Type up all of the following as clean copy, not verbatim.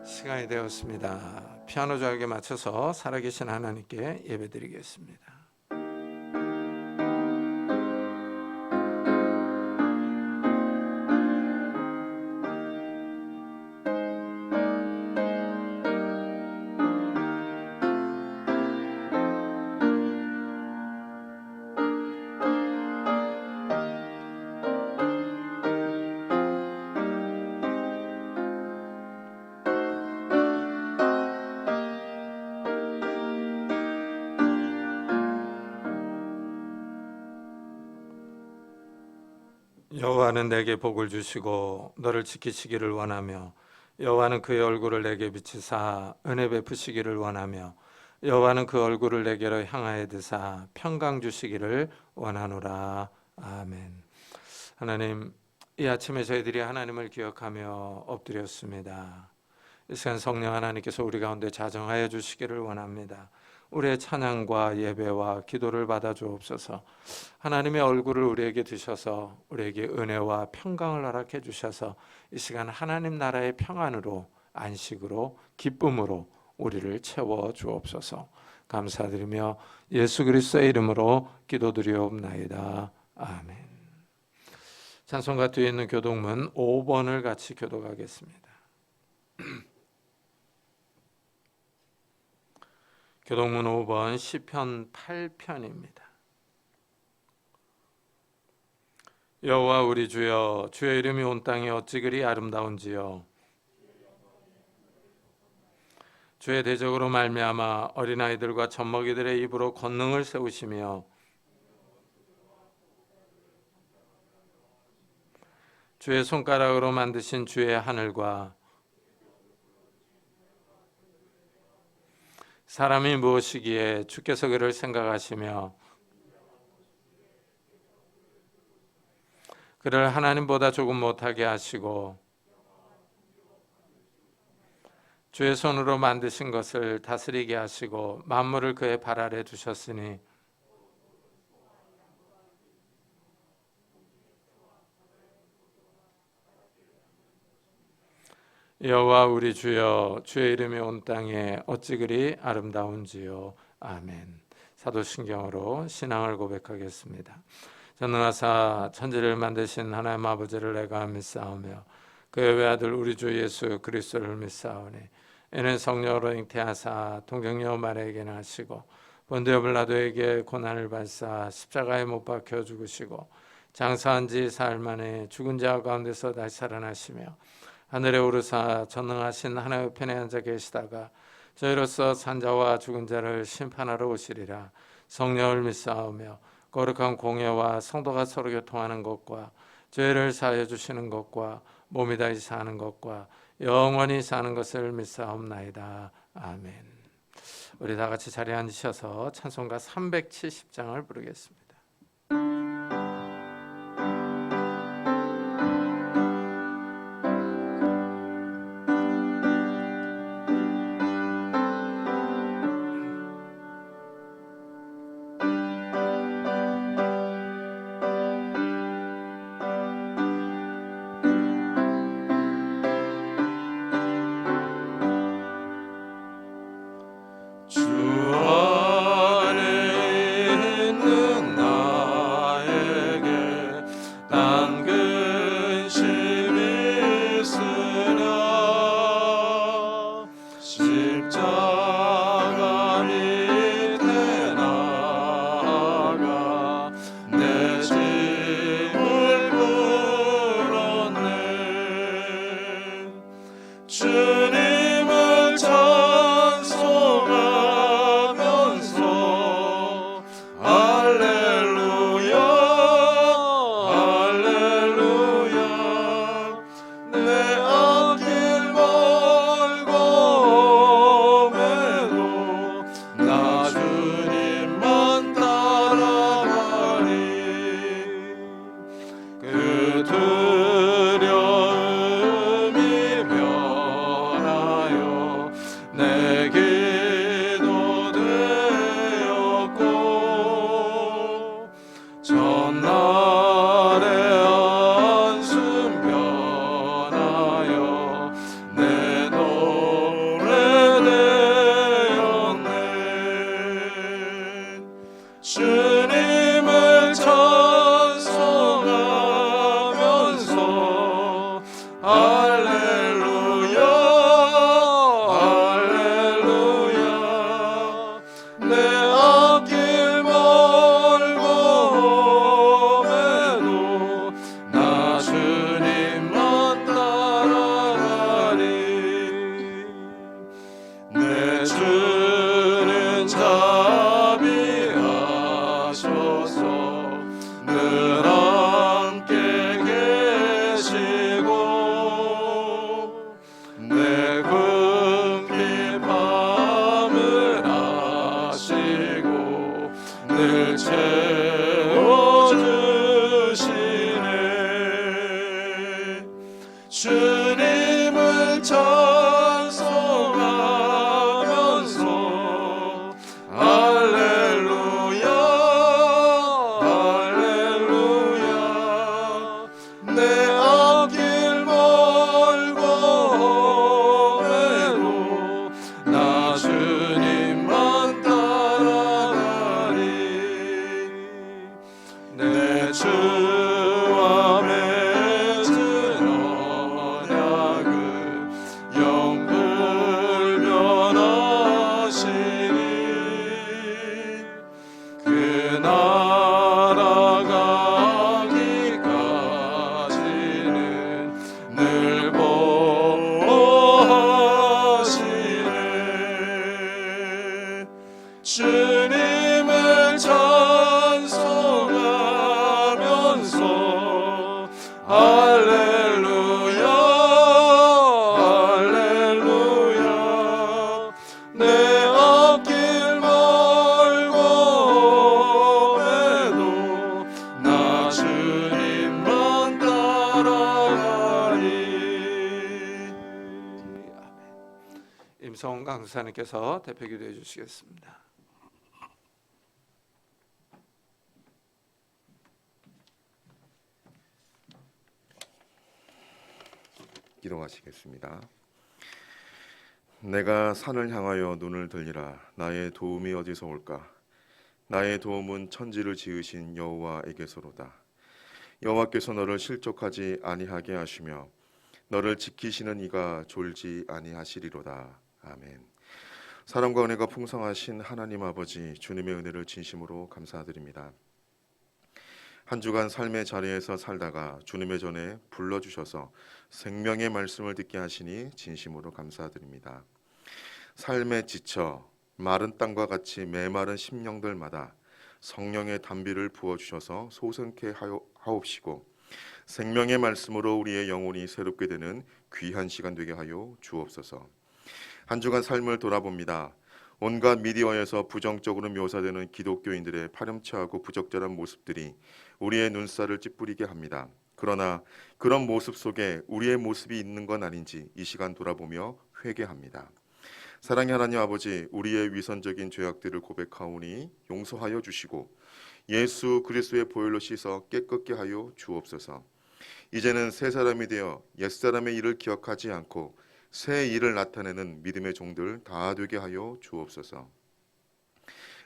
시간이 되었습니다. 피아노 조각에 맞춰서 살아계신 하나님께 예배드리겠습니다. 여호와는 내게 복을 주시고 너를 지키시기를 원하며 여호와는 그의 얼굴을 내게 비치사 은혜 베푸시기를 원하며 여호와는 그 얼굴을 내게로 향하여 드사 평강 주시기를 원하노라. 아멘. 하나님, 이 아침에 저희들이 하나님을 기억하며 엎드렸습니다. 이 시간 성령 하나님께서 우리 가운데 자정하여 주시기를 원합니다. 우리의 찬양과 예배와 기도를 받아 주옵소서. 하나님의 얼굴을 우리에게 드셔서 우리에게 은혜와 평강을 허락해 주셔서 이 시간 하나님 나라의 평안으로, 안식으로, 기쁨으로 우리를 채워 주옵소서. 감사드리며 예수 그리스도의 이름으로 기도드리옵나이다. 아멘. 찬송가 뒤에 있는 교독문 5번을 같이 교독하겠습니다. 교독문 5번 시편 8편입니다. 여호와 우리 주여, 주의 이름이 온 땅에 어찌 그리 아름다운지요. 주의 대적으로 말미암아 어린아이들과 젖먹이들의 입으로 권능을 세우시며 주의 손가락으로 만드신 주의 하늘과 사람이 무엇이기에 주께서 그를 생각하시며 그를 하나님보다 조금 못하게 하시고 주의 손으로 만드신 것을 다스리게 하시고 만물을 그의 발 아래 두셨으니 여호와 우리 주여, 주의 이름이 온 땅에 어찌 그리 아름다운지요. 아멘. 사도신경으로 신앙을 고백하겠습니다. 전능하사 천지를 만드신 하나님 아버지를 내가 믿사오며 그의 외아들 우리 주 예수 그리스도를 믿사오니 이는 성령으로 잉태하사 동정녀 마리아에게 나시고 본디오 빌라도에게 고난을 받사 십자가에 못 박혀 죽으시고 장사한 지 사흘 만에 죽은 자 가운데서 다시 살아나시며 하늘에 오르사 전능하신 하나님 우편에 앉아 계시다가 저희로서 산자와 죽은 자를 심판하러 오시리라. 성령을 믿사오며 거룩한 공예와 성도가 서로 교통하는 것과 죄를 사하여 주시는 것과 몸이 다시 사는 것과 영원히 사는 것을 믿사옵나이다. 아멘. 우리 다 같이 자리에 앉으셔서 찬송가 370장을 부르겠습니다. 임성훈 강사님께서 대표 기도해 주시겠습니다. 기도하시겠습니다. 내가 산을 향하여 눈을 들리라. 나의 도움이 어디서 올까? 나의 도움은 천지를 지으신 여호와에게서로다. 여호와께서 너를 실족하지 아니하게 하시며 너를 지키시는 이가 졸지 아니하시리로다. 아멘. 사랑과 은혜가 풍성하신 하나님 아버지, 주님의 은혜를 진심으로 감사드립니다. 한 주간 삶의 자리에서 살다가 주님의 전에 불러주셔서 생명의 말씀을 듣게 하시니 진심으로 감사드립니다. 삶에 지쳐 마른 땅과 같이 메마른 심령들마다 성령의 단비를 부어주셔서 소생케 하옵시고 생명의 말씀으로 우리의 영혼이 새롭게 되는 귀한 시간 되게 하여 주옵소서. 한 주간 삶을 돌아봅니다. 온갖 미디어에서 부정적으로 묘사되는 기독교인들의 파렴치하고 부적절한 모습들이 우리의 눈살을 찌푸리게 합니다. 그러나 그런 모습 속에 우리의 모습이 있는 건 아닌지 이 시간 돌아보며 회개합니다. 사랑의 하나님 아버지, 우리의 위선적인 죄악들을 고백하오니 용서하여 주시고 예수 그리스도의 보혈로 씻어 깨끗게 하여 주옵소서. 이제는 새 사람이 되어 옛사람의 일을 기억하지 않고 새 일을 나타내는 믿음의 종들 다 되게 하여 주옵소서.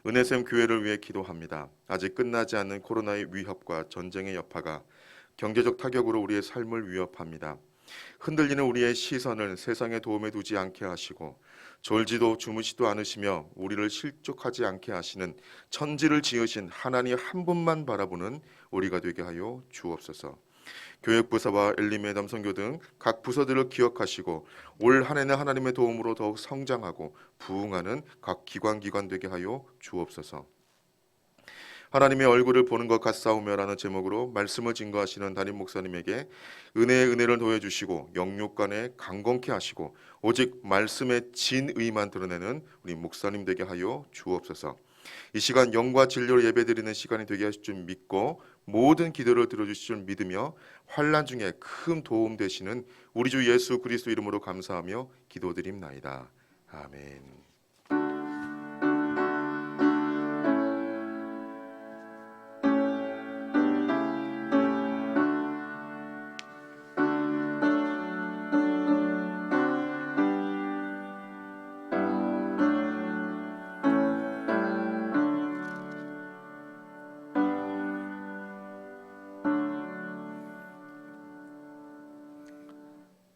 은혜샘 교회를 위해 기도합니다. 아직 끝나지 않는 코로나의 위협과 전쟁의 여파가 경제적 타격으로 우리의 삶을 위협합니다. 흔들리는 우리의 시선을 세상의 도움에 두지 않게 하시고 졸지도 주무시도 않으시며 우리를 실족하지 않게 하시는 천지를 지으신 하나님 한 분만 바라보는 우리가 되게 하여 주옵소서. 교육부서와 엘리메 남성교 등 각 부서들을 기억하시고 올 한 해는 하나님의 도움으로 더욱 성장하고 부흥하는 각 기관 되게 하여 주옵소서. 하나님의 얼굴을 보는 것 같사오며라는 제목으로 말씀을 증거하시는 담임 목사님에게 은혜의 은혜를 더해주시고 영육간에 강건케 하시고 오직 말씀의 진의만 드러내는 우리 목사님 되게 하여 주옵소서. 이 시간 영과 진리로 예배드리는 시간이 되게 하실 줄 믿고 모든 기도를 들어주실 줄 믿으며 환난 중에 큰 도움 되시는 우리 주 예수 그리스도 이름으로 감사하며 기도드립나이다. 아멘.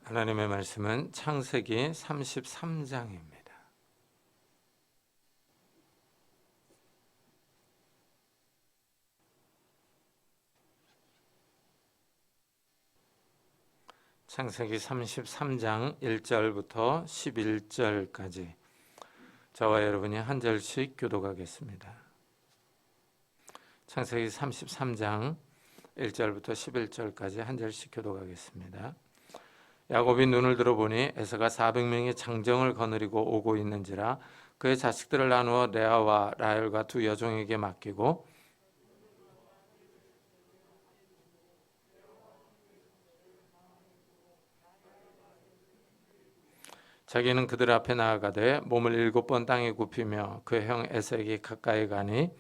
하나님의 말씀은 창세기 33장입니다. 창세기 33장 1절부터 11절까지 저와 여러분이 한 절씩 교독하겠습니다. 창세기 33장 1절부터 11절까지 한 절씩 교독하겠습니다. 야곱이 눈을 들어보니 에서가 400명의 장정을 거느리고 오고 있는지라 그의 자식들을 나누어 레아와 라헬과 두 여종에게 맡기고 자기는 그들 앞에 나아가되 몸을 7번 땅에 굽히며 그 형 에서에게 가까이 가니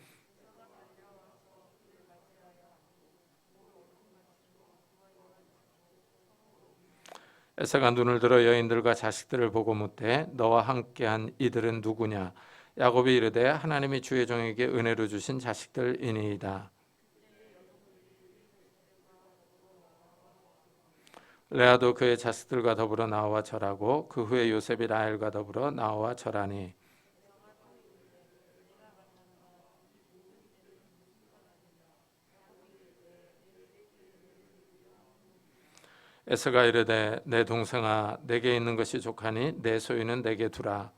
에서가 눈을 들어 여인들과 자식들을 보고 묻되 너와 함께한 이들은 누구냐? 야곱이 이르되 하나님이 주의 종에게 은혜로 주신 자식들이니이다. 레아도 그의 자식들과 더불어 나와 절하고 그 후에 요셉이 라헬과 더불어 나와 절하니 에서가 이르되 내 동생아 내게 있는 것이 족하니 내 소유는 내게 두라.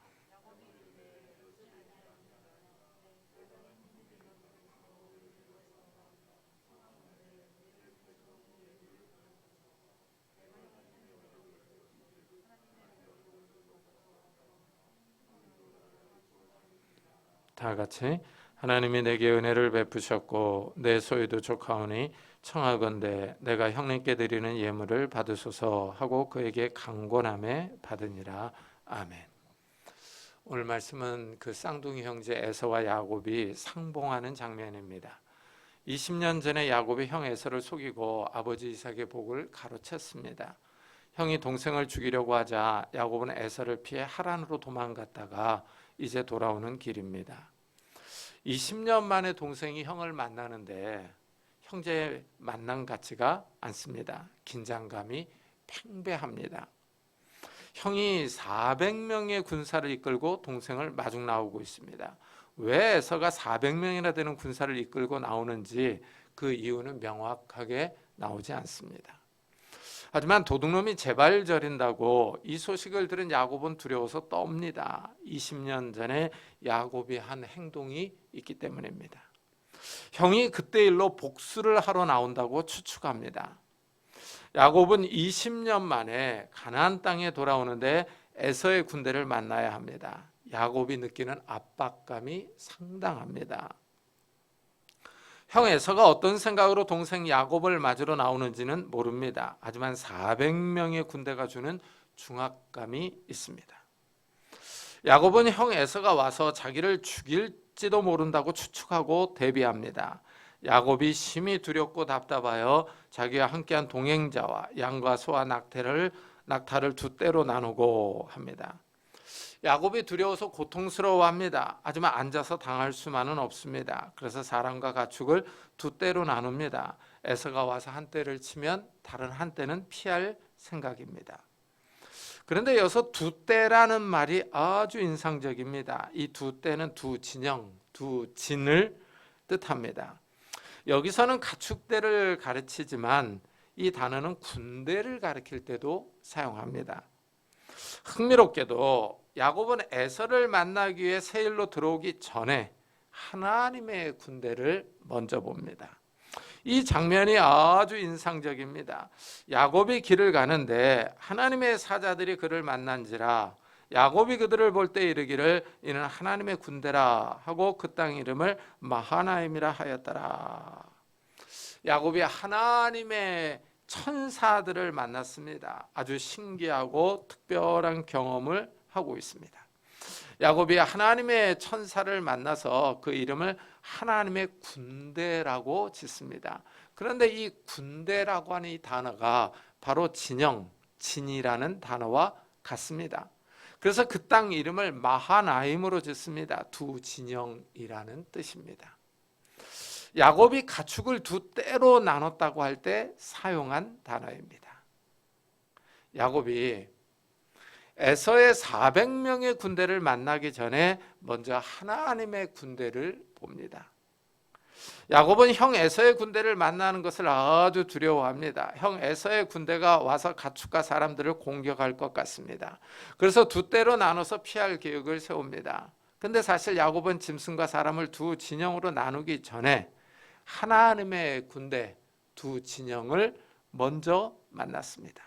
다 같이 하나님이 내게 은혜를 베푸셨고 내 소유도 족하오니 청하건대 내가 형님께 드리는 예물을 받으소서 하고 그에게 강권함에 받으니라. 아멘. 오늘 말씀은 그 쌍둥이 형제 에서와 야곱이 상봉하는 장면입니다. 20년 전에 야곱이 형 에서를 속이고 아버지 이삭의 복을 가로챘습니다. 형이 동생을 죽이려고 하자 야곱은 에서를 피해 하란으로 도망갔다가 이제 돌아오는 길입니다. 20년 만에 동생이 형을 만나는데 형제의 만남 같지가 않습니다. 긴장감이 팽배합니다. 형이 400명의 군사를 이끌고 동생을 마중 나오고 있습니다. 왜 에서가 400명이나 되는 군사를 이끌고 나오는지 그 이유는 명확하게 나오지 않습니다. 하지만 도둑놈이 제발 저린다고 이 소식을 들은 야곱은 두려워서 떱니다. 20년 전에 야곱이 한 행동이 있기 때문입니다. 형이 그때 일로 복수를 하러 나온다고 추측합니다. 야곱은 20년 만에 가나안 땅에 돌아오는데 에서의 군대를 만나야 합니다. 야곱이 느끼는 압박감이 상당합니다. 형 에서가 어떤 생각으로 동생 야곱을 맞으러 나오는지는 모릅니다. 하지만 400명의 군대가 주는 중압감이 있습니다. 야곱은 형 에서가 와서 자기를 죽일지도 모른다고 추측하고 대비합니다. 야곱이 심히 두렵고 답답하여 자기와 함께한 동행자와 양과 소와 낙타를 두 떼로 나누고 합니다. 야곱이 두려워서 고통스러워합니다. 하지만 앉아서 당할 수만은 없습니다. 그래서 사람과 가축을 두 떼로 나눕니다. 에서가 와서 한 떼를 치면 다른 한 떼는 피할 생각입니다. 그런데 여기서 두 떼라는 말이 아주 인상적입니다. 이 두 떼는 두 진영, 두 진을 뜻합니다. 여기서는 가축대를 가르치지만 이 단어는 군대를 가리킬 때도 사용합니다. 흥미롭게도 야곱은 에서를 만나기 위해 세일로 들어오기 전에 하나님의 군대를 먼저 봅니다. 이 장면이 아주 인상적입니다. 야곱이 길을 가는데 하나님의 사자들이 그를 만난지라 야곱이 그들을 볼 때 이르기를 이는 하나님의 군대라 하고 그 땅 이름을 마하나임이라 하였더라. 야곱이 하나님의 천사들을 만났습니다. 아주 신기하고 특별한 경험을 하고 있습니다. 야곱이 하나님의 천사를 만나서 그 이름을 하나님의 군대라고 짓습니다. 그런데 이 군대라고 하는 이 단어가 바로 진이라는 단어와 같습니다. 그래서 그 땅 이름을 마하나임으로 짓습니다. 두 진영이라는 뜻입니다. 야곱이 가축을 두 떼로 나눴다고 할 때 사용한 단어입니다. 야곱이 에서의 400명의 군대를 만나기 전에 먼저 하나님의 군대를 봅니다. 야곱은 형 에서의 군대를 만나는 것을 아주 두려워합니다. 형 에서의 군대가 와서 가축과 사람들을 공격할 것 같습니다. 그래서 두 떼로 나눠서 피할 계획을 세웁니다. 근데 사실 야곱은 짐승과 사람을 두 진영으로 나누기 전에 하나님의 군대 두 진영을 먼저 만났습니다.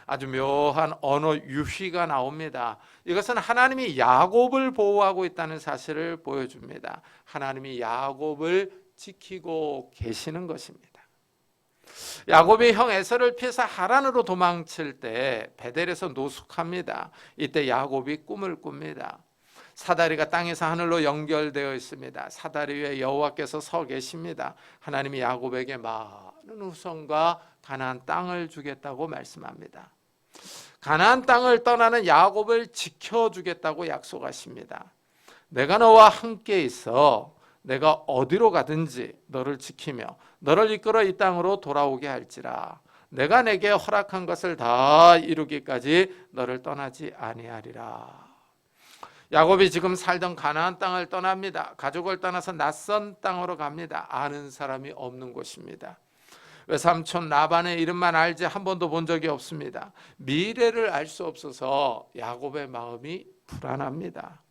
아주 묘한 언어 유희가 나옵니다. 이것은 하나님이 야곱을 보호하고 있다는 사실을 보여줍니다. 하나님이 야곱을 지키고 계시는 것입니다. 야곱이 형 에서를 피해서 하란으로 도망칠 때 베델에서 노숙합니다. 이때 야곱이 꿈을 꿉니다. 사다리가 땅에서 하늘로 연결되어 있습니다. 사다리 위에 여호와께서 서 계십니다. 하나님이 야곱에게 많은 후손과 가나안 땅을 주겠다고 말씀합니다. 가나안 땅을 떠나는 야곱을 지켜주겠다고 약속하십니다. 내가 너와 함께 있어 내가 어디로 가든지 너를 지키며 너를 이끌어 이 땅으로 돌아오게 할지라. 내가 내게 허락한 것을 다 이루기까지 너를 떠나지 아니하리라. 야곱이 지금 살던 가나안 땅을 떠납니다. 가족을 떠나서 낯선 땅으로 갑니다. 아는 사람이 없는 곳입니다. 외삼촌 라반의 이름만 알지 한 번도 본 적이 없습니다. 미래를 알 수 없어서 야곱의 마음이 불안합니다.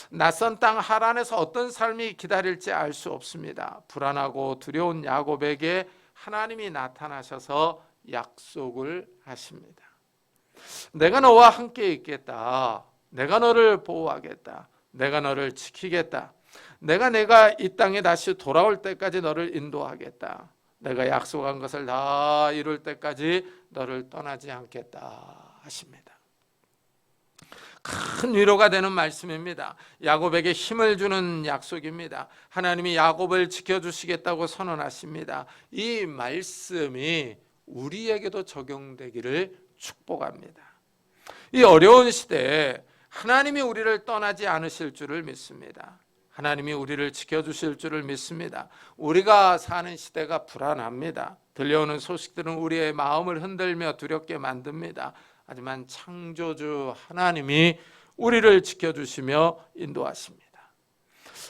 낯선 땅 하란에서 어떤 삶이 기다릴지 알 수 없습니다. 불안하고 두려운 야곱에게 하나님이 나타나셔서 약속을 하십니다. 내가 너와 함께 있겠다. 내가 너를 보호하겠다. 내가 너를 지키겠다. 내가 이 땅에 다시 돌아올 때까지 너를 인도하겠다. 내가 약속한 것을 다 이룰 때까지 너를 떠나지 않겠다 하십니다. 큰 위로가 되는 말씀입니다. 야곱에게 힘을 주는 약속입니다. 하나님이 야곱을 지켜주시겠다고 선언하십니다. 이 말씀이 우리에게도 적용되기를 축복합니다. 이 어려운 시대에 하나님이 우리를 떠나지 않으실 줄을 믿습니다. 하나님이 우리를 지켜주실 줄을 믿습니다. 우리가 사는 시대가 불안합니다. 들려오는 소식들은 우리의 마음을 흔들며 두렵게 만듭니다. 하지만 창조주 하나님이 우리를 지켜주시며 인도하십니다.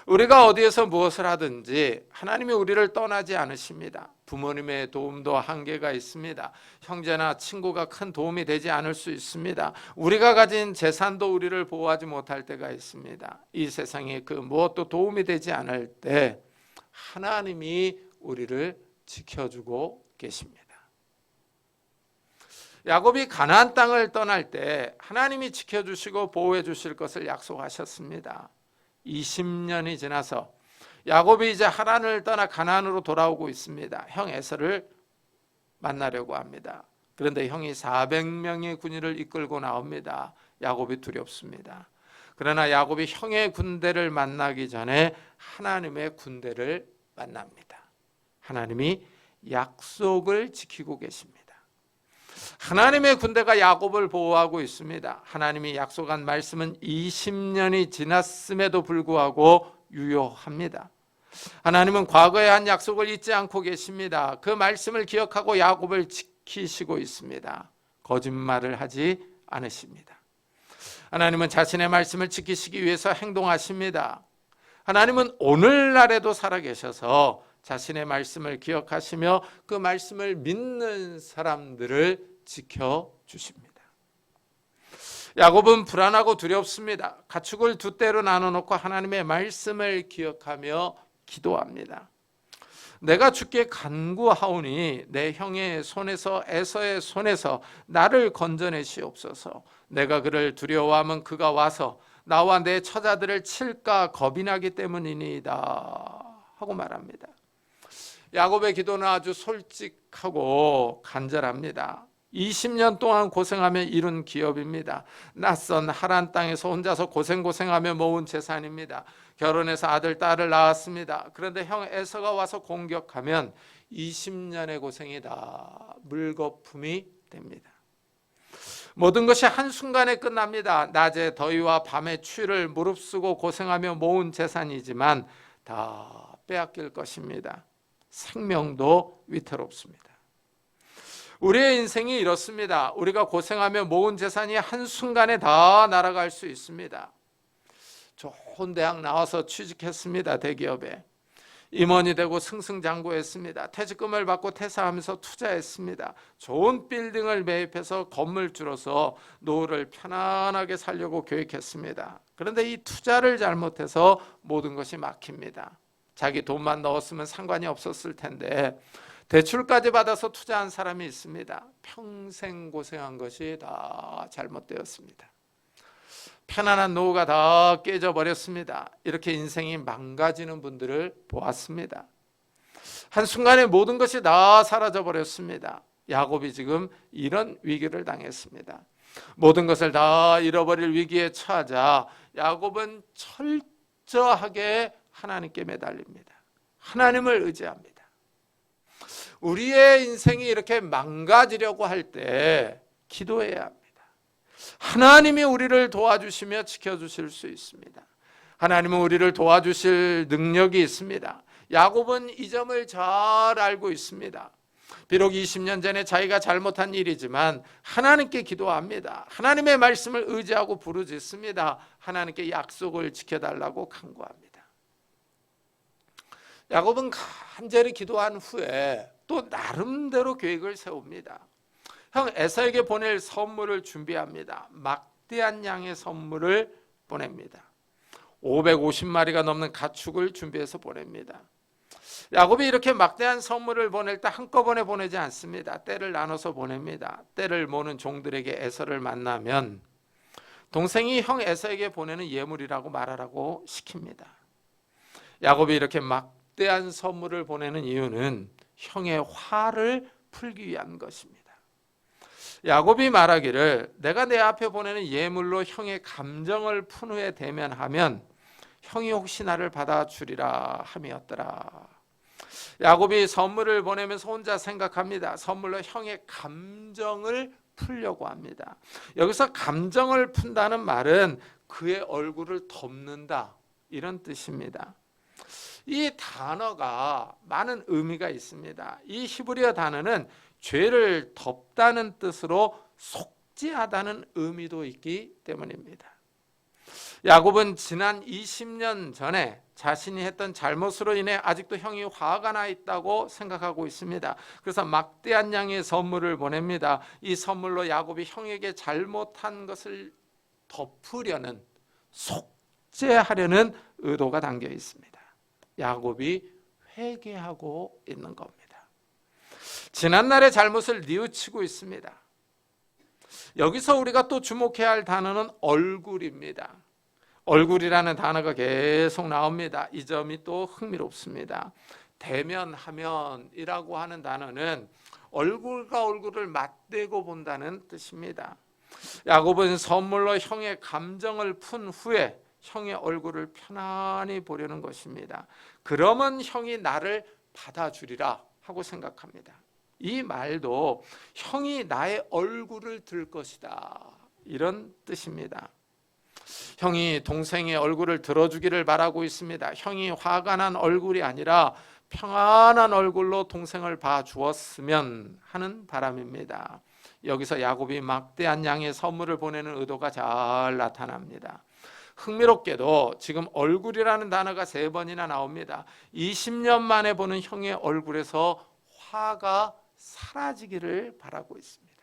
우리가 어디에서 무엇을 하든지 하나님이 우리를 떠나지 않으십니다. 부모님의 도움도 한계가 있습니다. 형제나 친구가 큰 도움이 되지 않을 수 있습니다. 우리가 가진 재산도 우리를 보호하지 못할 때가 있습니다. 이 세상에 그 무엇도 도움이 되지 않을 때 하나님이 우리를 지켜주고 계십니다. 야곱이 가나안 땅을 떠날 때 하나님이 지켜주시고 보호해 주실 것을 약속하셨습니다. 20년이 지나서 야곱이 이제 하란을 떠나 가나안으로 돌아오고 있습니다. 형 에서를 만나려고 합니다. 그런데 형이 400명의 군인을 이끌고 나옵니다. 야곱이 두렵습니다. 그러나 야곱이 형의 군대를 만나기 전에 하나님의 군대를 만납니다. 하나님이 약속을 지키고 계십니다. 하나님의 군대가 야곱을 보호하고 있습니다. 하나님이 약속한 말씀은 20년이 지났음에도 불구하고 유효합니다. 하나님은 과거에 한 약속을 잊지 않고 계십니다. 그 말씀을 기억하고 야곱을 지키시고 있습니다. 거짓말을 하지 않으십니다. 하나님은 자신의 말씀을 지키시기 위해서 행동하십니다. 하나님은 오늘날에도 살아계셔서 자신의 말씀을 기억하시며 그 말씀을 믿는 사람들을 지켜주십니다. 야곱은 불안하고 두렵습니다. 가축을 두 떼로 나눠놓고 하나님의 말씀을 기억하며 기도합니다. 내가 주께 간구하오니 내 형의 손에서 에서의 손에서 나를 건져내시옵소서. 내가 그를 두려워하면 그가 와서 나와 내 처자들을 칠까 겁이 나기 때문이니이다 하고 말합니다. 야곱의 기도는 아주 솔직하고 간절합니다. 20년 동안 고생하며 이룬 기업입니다. 낯선 하란 땅에서 혼자서 고생하며 모은 재산입니다. 결혼해서 아들, 딸을 낳았습니다. 그런데 형 에서가 와서 공격하면 20년의 고생이 다 물거품이 됩니다. 모든 것이 한순간에 끝납니다. 낮에 더위와 밤에 추위를 무릅쓰고 고생하며 모은 재산이지만 다 빼앗길 것입니다. 생명도 위태롭습니다. 우리의 인생이 이렇습니다. 우리가 고생하며 모은 재산이 한순간에 다 날아갈 수 있습니다. 좋은 대학 나와서 취직했습니다. 대기업에. 임원이 되고 승승장구했습니다. 퇴직금을 받고 퇴사하면서 투자했습니다. 좋은 빌딩을 매입해서 건물주로서 노후를 편안하게 살려고 계획했습니다. 그런데 이 투자를 잘못해서 모든 것이 막힙니다. 자기 돈만 넣었으면 상관이 없었을 텐데 대출까지 받아서 투자한 사람이 있습니다. 평생 고생한 것이 다 잘못되었습니다. 편안한 노후가 다 깨져버렸습니다. 이렇게 인생이 망가지는 분들을 보았습니다. 한순간에 모든 것이 다 사라져버렸습니다. 야곱이 지금 이런 위기를 당했습니다. 모든 것을 다 잃어버릴 위기에 처하자 야곱은 철저하게 하나님께 매달립니다. 하나님을 의지합니다. 우리의 인생이 이렇게 망가지려고 할 때 기도해야 합니다. 하나님이 우리를 도와주시며 지켜주실 수 있습니다. 하나님은 우리를 도와주실 능력이 있습니다. 야곱은 이 점을 잘 알고 있습니다. 비록 20년 전에 자기가 잘못한 일이지만 하나님께 기도합니다. 하나님의 말씀을 의지하고 부르짖습니다. 하나님께 약속을 지켜달라고 간구합니다. 야곱은 간절히 기도한 후에 또 나름대로 계획을 세웁니다. 형 에서에게 보낼 선물을 준비합니다. 막대한 양의 선물을 보냅니다. 550마리가 넘는 가축을 준비해서 보냅니다. 야곱이 이렇게 막대한 선물을 보낼 때 한꺼번에 보내지 않습니다. 때를 나눠서 보냅니다. 때를 모는 종들에게 에서를 만나면 동생이 형 에서에게 보내는 예물이라고 말하라고 시킵니다. 야곱이 이렇게 막대한 선물을 보내는 이유는 형의 화를 풀기 위한 것입니다. 야곱이 말하기를 내가 내 앞에 보내는 예물로 형의 감정을 푼 후에 대면하면 형이 혹시 나를 받아주리라 함이었더라. 야곱이 선물을 보내면서 혼자 생각합니다. 선물로 형의 감정을 풀려고 합니다. 여기서 감정을 푼다는 말은 그의 얼굴을 덮는다, 이런 뜻입니다. 이 단어가 많은 의미가 있습니다. 이 히브리어 단어는 죄를 덮다는 뜻으로 속죄하다는 의미도 있기 때문입니다. 야곱은 지난 20년 전에 자신이 했던 잘못으로 인해 아직도 형이 화가 나 있다고 생각하고 있습니다. 그래서 막대한 양의 선물을 보냅니다. 이 선물로 야곱이 형에게 잘못한 것을 덮으려는, 속죄하려는 의도가 담겨 있습니다. 야곱이 회개하고 있는 겁니다. 지난날의 잘못을 뉘우치고 있습니다. 여기서 우리가 또 주목해야 할 단어는 얼굴입니다. 얼굴이라는 단어가 계속 나옵니다. 이 점이 또 흥미롭습니다. 대면하면이라고 하는 단어는 얼굴과 얼굴을 맞대고 본다는 뜻입니다. 야곱은 선물로 형의 감정을 푼 후에 형의 얼굴을 편안히 보려는 것입니다. 그러면 형이 나를 받아주리라 하고 생각합니다. 이 말도 형이 나의 얼굴을 들 것이다, 이런 뜻입니다. 형이 동생의 얼굴을 들어주기를 바라고 있습니다. 형이 화가 난 얼굴이 아니라 평안한 얼굴로 동생을 봐주었으면 하는 바람입니다. 여기서 야곱이 막대한 양의 선물을 보내는 의도가 잘 나타납니다. 흥미롭게도 지금 얼굴이라는 단어가 3번이나 나옵니다. 20년 만에 보는 형의 얼굴에서 화가 사라지기를 바라고 있습니다.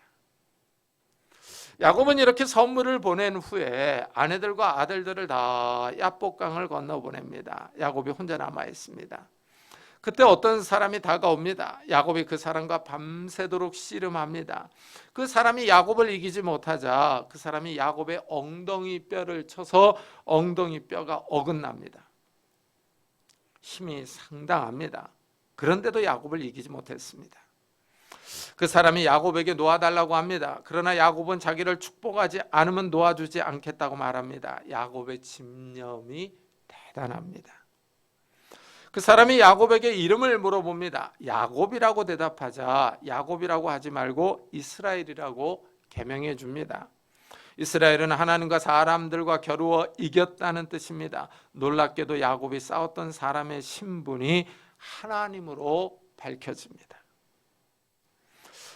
야곱은 이렇게 선물을 보낸 후에 아내들과 아들들을 다 야복강을 건너 보냅니다. 야곱이 혼자 남아 있습니다. 그때 어떤 사람이 다가옵니다. 야곱이 그 사람과 밤새도록 씨름합니다. 그 사람이 야곱을 이기지 못하자 그 사람이 야곱의 엉덩이 뼈를 쳐서 엉덩이 뼈가 어긋납니다. 힘이 상당합니다. 그런데도 야곱을 이기지 못했습니다. 그 사람이 야곱에게 놓아달라고 합니다. 그러나 야곱은 자기를 축복하지 않으면 놓아주지 않겠다고 말합니다. 야곱의 집념이 대단합니다. 그 사람이 야곱에게 이름을 물어봅니다. 야곱이라고 대답하자 야곱이라고 하지 말고 이스라엘이라고 개명해 줍니다. 이스라엘은 하나님과 사람들과 겨루어 이겼다는 뜻입니다. 놀랍게도 야곱이 싸웠던 사람의 신분이 하나님으로 밝혀집니다.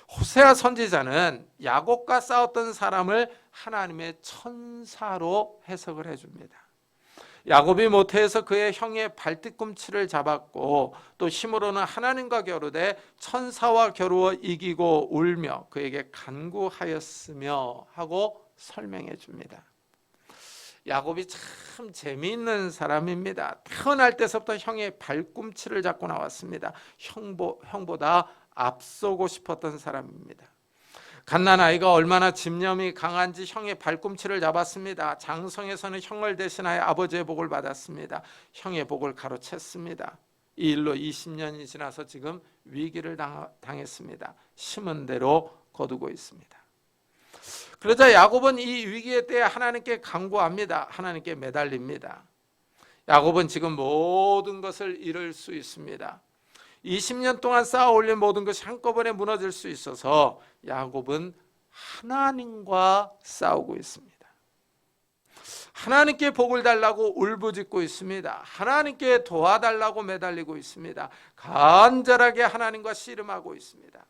호세아 선지자는 야곱과 싸웠던 사람을 하나님의 천사로 해석을 해줍니다. 야곱이 모태에서 그의 형의 발뒤꿈치를 잡았고 또 힘으로는 하나님과 겨루되 천사와 겨루어 이기고 울며 그에게 간구하였으며 하고 설명해 줍니다. 야곱이 참 재미있는 사람입니다. 태어날 때서부터 형의 발꿈치를 잡고 나왔습니다. 형보다 앞서고 싶었던 사람입니다. 갓난아이가 얼마나 집념이 강한지 형의 발꿈치를 잡았습니다. 장성에서는 형을 대신하여 아버지의 복을 받았습니다. 형의 복을 가로챘습니다. 이 일로 20년이 지나서 지금 위기를 당했습니다. 심은 대로 거두고 있습니다. 그러자 야곱은 이 위기의 때에 하나님께 간구합니다. 하나님께 매달립니다. 야곱은 지금 모든 것을 잃을 수 있습니다. 20년 동안 쌓아 올린 모든 것이 한꺼번에 무너질 수 있어서 야곱은 하나님과 싸우고 있습니다. 하나님께 복을 달라고 울부짖고 있습니다. 하나님께 도와달라고 매달리고 있습니다. 간절하게 하나님과 씨름하고 있습니다.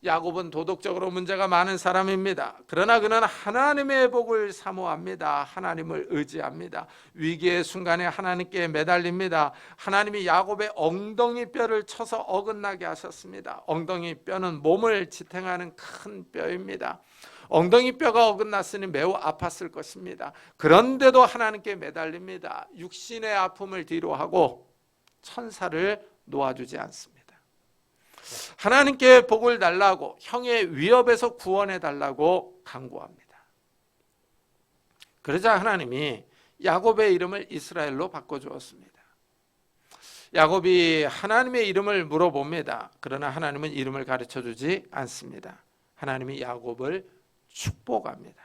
야곱은 도덕적으로 문제가 많은 사람입니다. 그러나 그는 하나님의 복을 사모합니다. 하나님을 의지합니다. 위기의 순간에 하나님께 매달립니다. 하나님이 야곱의 엉덩이 뼈를 쳐서 어긋나게 하셨습니다. 엉덩이 뼈는 몸을 지탱하는 큰 뼈입니다. 엉덩이 뼈가 어긋났으니 매우 아팠을 것입니다. 그런데도 하나님께 매달립니다. 육신의 아픔을 뒤로하고 천사를 놓아주지 않습니다. 하나님께 복을 달라고, 형의 위협에서 구원해 달라고 간구합니다. 그러자 하나님이 야곱의 이름을 이스라엘로 바꿔주었습니다. 야곱이 하나님의 이름을 물어봅니다. 그러나 하나님은 이름을 가르쳐주지 않습니다. 하나님이 야곱을 축복합니다.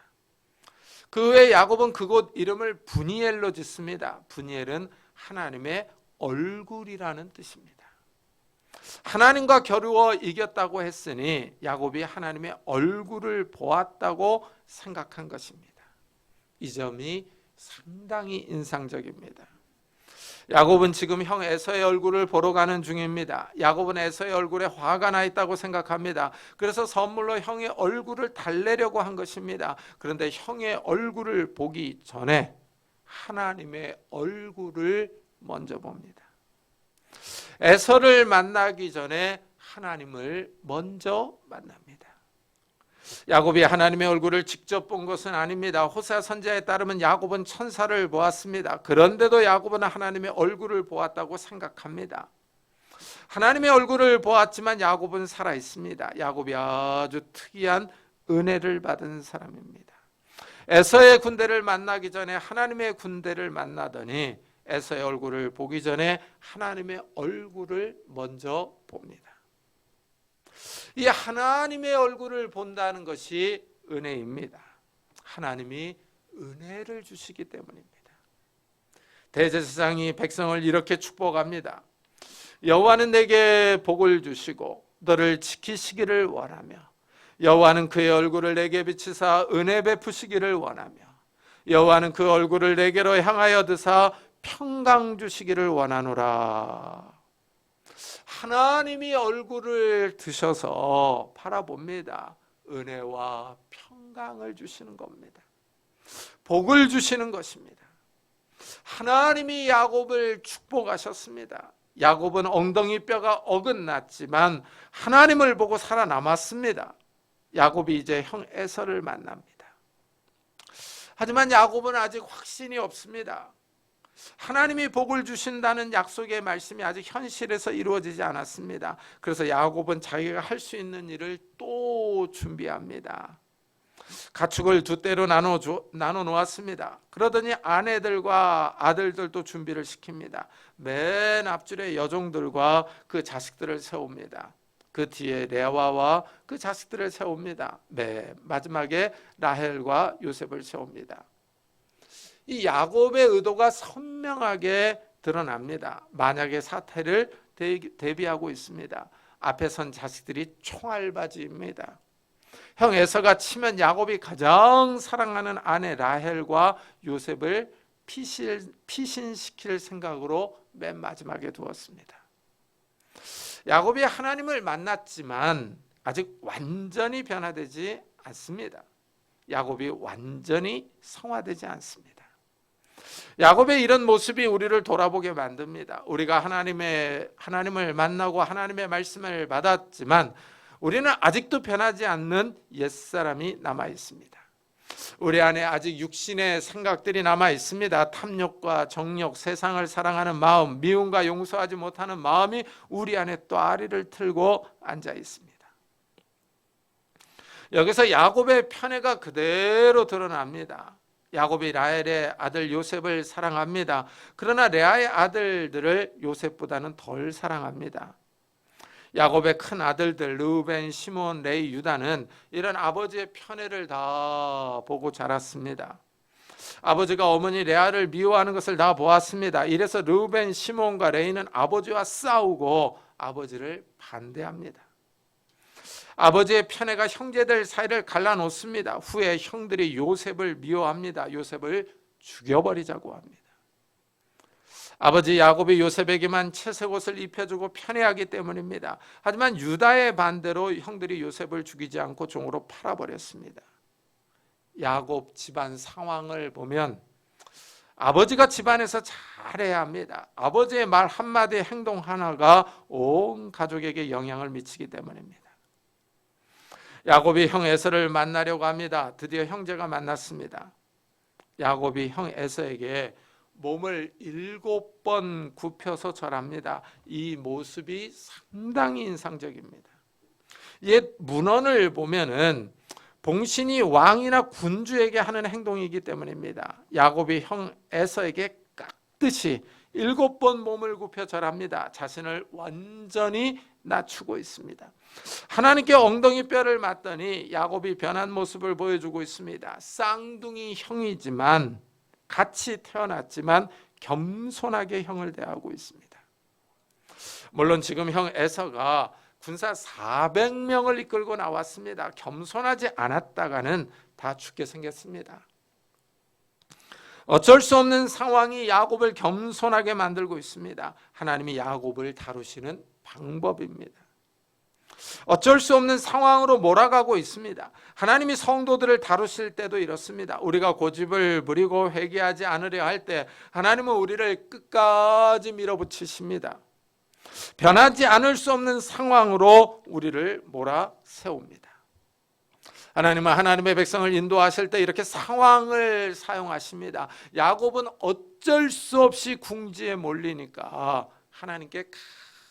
그 후에 야곱은 그곳 이름을 분이엘로 짓습니다. 분이엘은 하나님의 얼굴이라는 뜻입니다. 하나님과 겨루어 이겼다고 했으니 야곱이 하나님의 얼굴을 보았다고 생각한 것입니다. 이 점이 상당히 인상적입니다. 야곱은 지금 형 에서의 얼굴을 보러 가는 중입니다. 야곱은 에서의 얼굴에 화가 나 있다고 생각합니다. 그래서 선물로 형의 얼굴을 달래려고 한 것입니다. 그런데 형의 얼굴을 보기 전에 하나님의 얼굴을 먼저 봅니다. 에서를 만나기 전에 하나님을 먼저 만납니다. 야곱이 하나님의 얼굴을 직접 본 것은 아닙니다. 호세아 선지자에 따르면 야곱은 천사를 보았습니다. 그런데도 야곱은 하나님의 얼굴을 보았다고 생각합니다. 하나님의 얼굴을 보았지만 야곱은 살아 있습니다. 야곱이 아주 특이한 은혜를 받은 사람입니다. 에서의 군대를 만나기 전에 하나님의 군대를 만나더니 에서의 얼굴을 보기 전에 하나님의 얼굴을 먼저 봅니다. 이 하나님의 얼굴을 본다는 것이 은혜입니다. 하나님이 은혜를 주시기 때문입니다. 대제사장이 백성을 이렇게 축복합니다. 여호와는 내게 복을 주시고 너를 지키시기를 원하며 여호와는 그의 얼굴을 내게 비치사 은혜 베푸시기를 원하며 여호와는 그 얼굴을 내게로 향하여 드사 평강 주시기를 원하노라. 하나님이 얼굴을 드셔서 바라봅니다. 은혜와 평강을 주시는 겁니다. 복을 주시는 것입니다. 하나님이 야곱을 축복하셨습니다. 야곱은 엉덩이 뼈가 어긋났지만 하나님을 보고 살아남았습니다. 야곱이 이제 형 에서를 만납니다. 하지만 야곱은 아직 확신이 없습니다. 하나님이 복을 주신다는 약속의 말씀이 아직 현실에서 이루어지지 않았습니다. 그래서 야곱은 자기가 할 수 있는 일을 또 준비합니다. 가축을 두 떼로 나눠 놓았습니다. 그러더니 아내들과 아들들도 준비를 시킵니다. 맨 앞줄에 여종들과 그 자식들을 세웁니다. 그 뒤에 레아와 그 자식들을 세웁니다. 맨 마지막에 라헬과 요셉을 세웁니다. 이 야곱의 의도가 선명하게 드러납니다. 만약의 사태를 대비하고 있습니다. 앞에 선 자식들이 총알바지입니다. 형 에서가 치면 야곱이 가장 사랑하는 아내 라헬과 요셉을 피신시킬 생각으로 맨 마지막에 두었습니다. 야곱이 하나님을 만났지만 아직 완전히 변화되지 않습니다. 야곱이 완전히 성화되지 않습니다. 야곱의 이런 모습이 우리를 돌아보게 만듭니다. 우리가 하나님을 만나고 하나님의 말씀을 받았지만 우리는 아직도 변하지 않는 옛사람이 남아 있습니다. 우리 안에 아직 육신의 생각들이 남아 있습니다. 탐욕과 정욕, 세상을 사랑하는 마음, 미움과 용서하지 못하는 마음이 우리 안에 또 아리를 틀고 앉아 있습니다. 여기서 야곱의 편애가 그대로 드러납니다. 야곱이 라헬의 아들 요셉을 사랑합니다. 그러나 레아의 아들들을 요셉보다는 덜 사랑합니다. 야곱의 큰 아들들 르우벤, 시몬, 레위, 유다는 이런 아버지의 편애를 다 보고 자랐습니다. 아버지가 어머니 레아를 미워하는 것을 다 보았습니다. 이래서 르우벤, 시몬과 레위는 아버지와 싸우고 아버지를 반대합니다. 아버지의 편애가 형제들 사이를 갈라놓습니다. 후에 형들이 요셉을 미워합니다. 요셉을 죽여버리자고 합니다. 아버지 야곱이 요셉에게만 채색 옷을 입혀주고 편애하기 때문입니다. 하지만 유다의 반대로 형들이 요셉을 죽이지 않고 종으로 팔아버렸습니다. 야곱 집안 상황을 보면 아버지가 집안에서 잘해야 합니다. 아버지의 말 한마디 행동 하나가 온 가족에게 영향을 미치기 때문입니다. 야곱이 형 에서를 만나려고 합니다. 드디어 형제가 만났습니다. 야곱이 형 에서에게 몸을 7번 굽혀서 절합니다. 이 모습이 상당히 인상적입니다. 옛 문헌을 보면은 봉신이 왕이나 군주에게 하는 행동이기 때문입니다. 야곱이 형 에서에게 깍듯이 7번 몸을 굽혀 절합니다. 자신을 완전히 낮추고 있습니다. 하나님께 엉덩이 뼈를 맞더니 야곱이 변한 모습을 보여주고 있습니다. 쌍둥이 형이지만 같이 태어났지만 겸손하게 형을 대하고 있습니다. 물론 지금 형 에서가 군사 400명을 이끌고 나왔습니다. 겸손하지 않았다가는 다 죽게 생겼습니다. 어쩔 수 없는 상황이 야곱을 겸손하게 만들고 있습니다. 하나님이 야곱을 다루시는 방법입니다. 어쩔 수 없는 상황으로 몰아가고 있습니다. 하나님이 성도들을 다루실 때도 이렇습니다. 우리가 고집을 부리고 회개하지 않으려 할 때 하나님은 우리를 끝까지 밀어붙이십니다. 변하지 않을 수 없는 상황으로 우리를 몰아세웁니다. 하나님은 하나님의 백성을 인도하실 때 이렇게 상황을 사용하십니다. 야곱은 어쩔 수 없이 궁지에 몰리니까 하나님께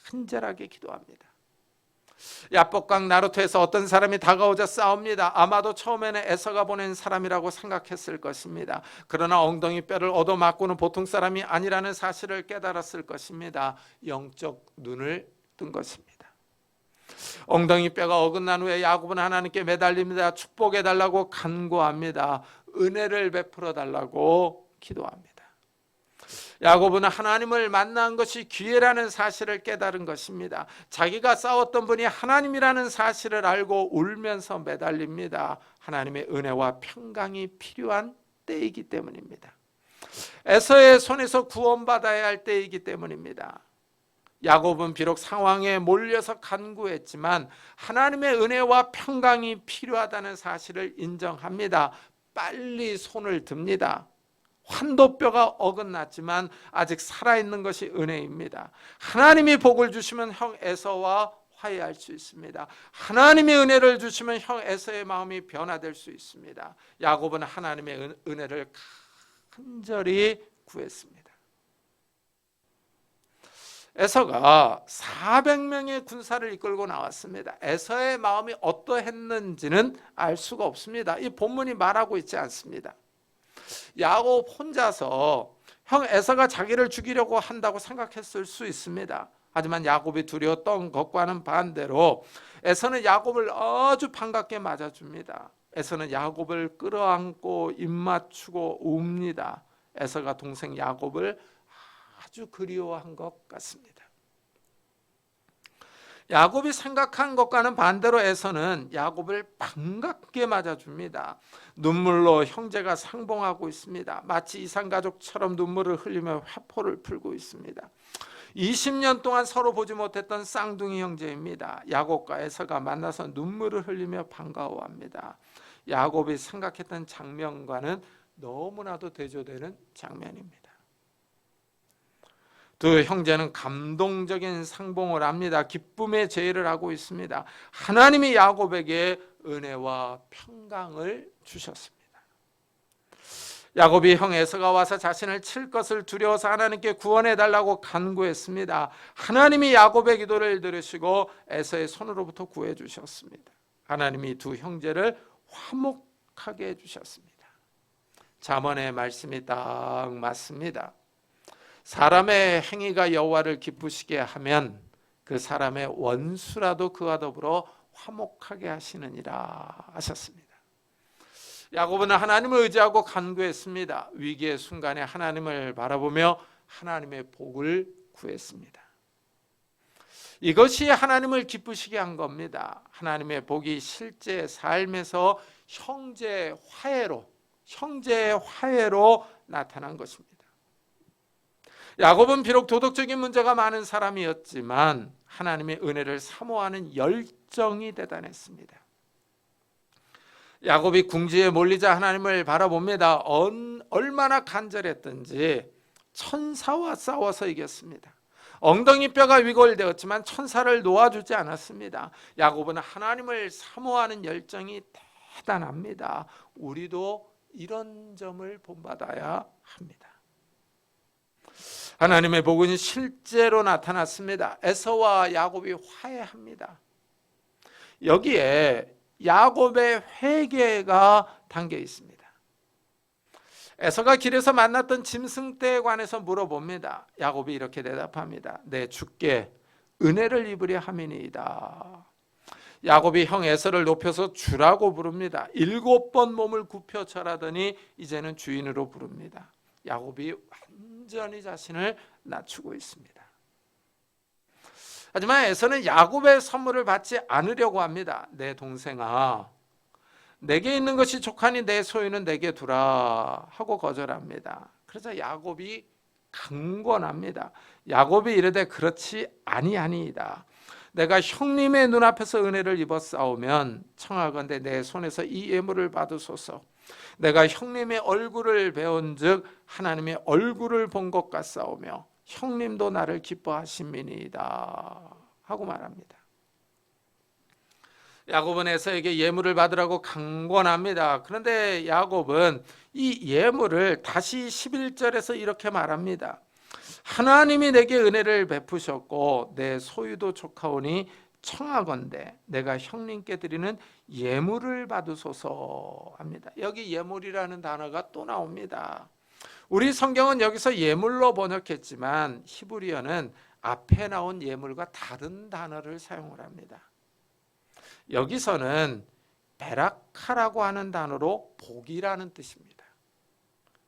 간절하게 기도합니다. 야복강 나루터에서 어떤 사람이 다가오자 싸웁니다. 아마도 처음에는 에서가 보낸 사람이라고 생각했을 것입니다. 그러나 엉덩이 뼈를 얻어맞고는 보통 사람이 아니라는 사실을 깨달았을 것입니다. 영적 눈을 뜬 것입니다. 엉덩이 뼈가 어긋난 후에 야곱은 하나님께 매달립니다. 축복해달라고 간구합니다. 은혜를 베풀어 달라고 기도합니다. 야곱은 하나님을 만난 것이 기회라는 사실을 깨달은 것입니다. 자기가 싸웠던 분이 하나님이라는 사실을 알고 울면서 매달립니다. 하나님의 은혜와 평강이 필요한 때이기 때문입니다. 에서의 손에서 구원받아야 할 때이기 때문입니다. 야곱은 비록 상황에 몰려서 간구했지만 하나님의 은혜와 평강이 필요하다는 사실을 인정합니다. 빨리 손을 듭니다. 환도뼈가 어긋났지만 아직 살아있는 것이 은혜입니다. 하나님이 복을 주시면 형 에서와 화해할 수 있습니다. 하나님의 은혜를 주시면 형 에서의 마음이 변화될 수 있습니다. 야곱은 하나님의 은혜를 간절히 구했습니다. 에서가 400명의 군사를 이끌고 나왔습니다. 에서의 마음이 어떠했는지는 알 수가 없습니다. 이 본문이 말하고 있지 않습니다. 야곱 혼자서 형 에서가 자기를 죽이려고 한다고 생각했을 수 있습니다. 하지만 야곱이 두려웠던 것과는 반대로 에서는 야곱을 아주 반갑게 맞아줍니다. 에서는 야곱을 끌어안고 입맞추고 웁니다. 에서가 동생 야곱을 아주 그리워한 것 같습니다. 야곱이 생각한 것과는 반대로 에서는 야곱을 반갑게 맞아줍니다. 눈물로 형제가 상봉하고 있습니다. 마치 이산가족처럼 눈물을 흘리며 회포를 풀고 있습니다. 20년 동안 서로 보지 못했던 쌍둥이 형제입니다. 야곱과 에서가 만나서 눈물을 흘리며 반가워합니다. 야곱이 생각했던 장면과는 너무나도 대조되는 장면입니다. 두 형제는 감동적인 상봉을 합니다. 기쁨의 제의를 하고 있습니다. 하나님이 야곱에게 은혜와 평강을 주셨습니다. 야곱이 형 에서가 와서 자신을 칠 것을 두려워서 하나님께 구원해 달라고 간구했습니다. 하나님이 야곱의 기도를 들으시고 에서의 손으로부터 구해 주셨습니다. 하나님이 두 형제를 화목하게 해 주셨습니다. 잠언의 말씀이 딱 맞습니다. 사람의 행위가 여호와를 기쁘시게 하면 그 사람의 원수라도 그와 더불어 화목하게 하시느니라 하셨습니다. 야곱은 하나님을 의지하고 간구했습니다. 위기의 순간에 하나님을 바라보며 하나님의 복을 구했습니다. 이것이 하나님을 기쁘시게 한 겁니다. 하나님의 복이 실제 삶에서 형제의 화해로 나타난 것입니다. 야곱은 비록 도덕적인 문제가 많은 사람이었지만 하나님의 은혜를 사모하는 열정이 대단했습니다. 야곱이 궁지에 몰리자 하나님을 바라봅니다. 얼마나 간절했던지 천사와 싸워서 이겼습니다. 엉덩이 뼈가 위골되었지만 천사를 놓아주지 않았습니다. 야곱은 하나님을 사모하는 열정이 대단합니다. 우리도 이런 점을 본받아야 합니다. 하나님의 복은 실제로 나타났습니다. 에서와 야곱이 화해합니다. 여기에 야곱의 회개가 담겨 있습니다. 에서가 길에서 만났던 짐승떼에 관해서 물어봅니다. 야곱이 이렇게 대답합니다. 내 주께 은혜를 입으려 함이니이다. 야곱이 형 에서를 높여서 주라고 부릅니다. 7번 몸을 굽혀 절하더니 이제는 주인으로 부릅니다. 야곱이 완전히 자신을 낮추고 있습니다. 하지만 에서는 야곱의 선물을 받지 않으려고 합니다. 내 동생아, 내게 있는 것이 족하니 내 소유는 내게 두라 하고 거절합니다. 그래서 야곱이 강권합니다. 야곱이 이르되 그렇지 아니하니이다. 내가 형님의 눈앞에서 은혜를 입어 싸우면 청하건대 내 손에서 이 예물을 받으소서. 내가 형님의 얼굴을 배운즉 하나님의 얼굴을 본 것 같사오며 형님도 나를 기뻐하심이니이다 하고 말합니다. 야곱은 에서에게 예물을 받으라고 강권합니다. 그런데 야곱은 이 예물을 다시 11절에서 이렇게 말합니다. 하나님이 내게 은혜를 베푸셨고 내 소유도 족하오니 청하건대 내가 형님께 드리는 예물을 받으소서 합니다. 여기 예물이라는 단어가 또 나옵니다. 우리 성경은 여기서 예물로 번역했지만 히브리어는 앞에 나온 예물과 다른 단어를 사용을 합니다. 여기서는 베라카라고 하는 단어로 복이라는 뜻입니다.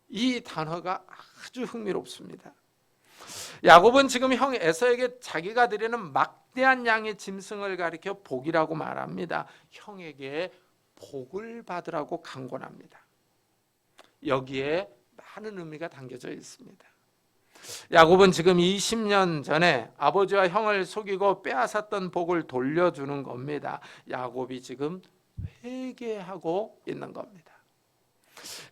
이 단어가 아주 흥미롭습니다. 야곱은 지금 형 에서에게 자기가 드리는 막대한 양의 짐승을 가리켜 복이라고 말합니다. 형에게 복을 받으라고 강권합니다. 여기에 많은 의미가 담겨져 있습니다. 야곱은 지금 20년 전에 아버지와 형을 속이고 빼앗았던 복을 돌려주는 겁니다. 야곱이 지금 회개하고 있는 겁니다.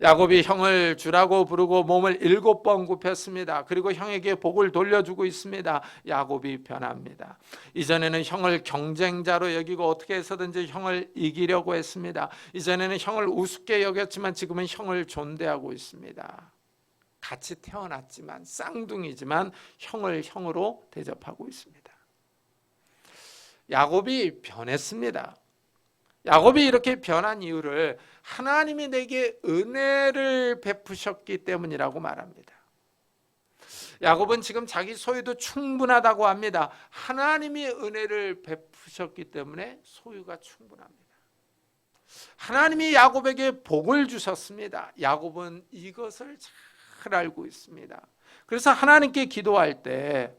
야곱이 형을 주라고 부르고 몸을 7번 굽혔습니다. 그리고 형에게 복을 돌려주고 있습니다. 야곱이 변합니다. 이전에는 형을 경쟁자로 여기고 어떻게 해서든지 형을 이기려고 했습니다. 이전에는 형을 우습게 여겼지만 지금은 형을 존대하고 있습니다. 같이 태어났지만 쌍둥이지만 형을 형으로 대접하고 있습니다. 야곱이 변했습니다. 야곱이 이렇게 변한 이유를 하나님이 내게 은혜를 베푸셨기 때문이라고 말합니다. 야곱은 지금 자기 소유도 충분하다고 합니다. 하나님이 은혜를 베푸셨기 때문에 소유가 충분합니다. 하나님이 야곱에게 복을 주셨습니다. 야곱은 이것을 잘 알고 있습니다. 그래서 하나님께 기도할 때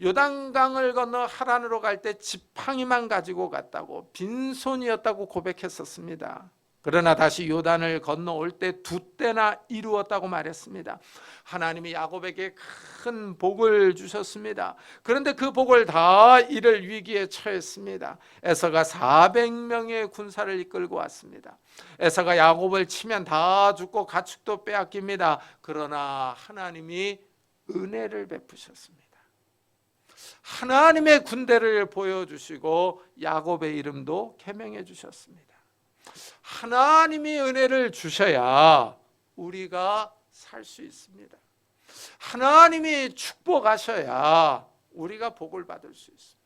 요단강을 건너 하란으로 갈 때 지팡이만 가지고 갔다고 빈손이었다고 고백했었습니다. 그러나 다시 요단을 건너올 때 2때나 이루었다고 말했습니다. 하나님이 야곱에게 큰 복을 주셨습니다. 그런데 그 복을 다 잃을 위기에 처했습니다. 에서가 400명의 군사를 이끌고 왔습니다. 에서가 야곱을 치면 다 죽고 가축도 빼앗깁니다. 그러나 하나님이 은혜를 베푸셨습니다. 하나님의 군대를 보여주시고 야곱의 이름도 개명해 주셨습니다. 하나님이 은혜를 주셔야 우리가 살 수 있습니다. 하나님이 축복하셔야 우리가 복을 받을 수 있습니다.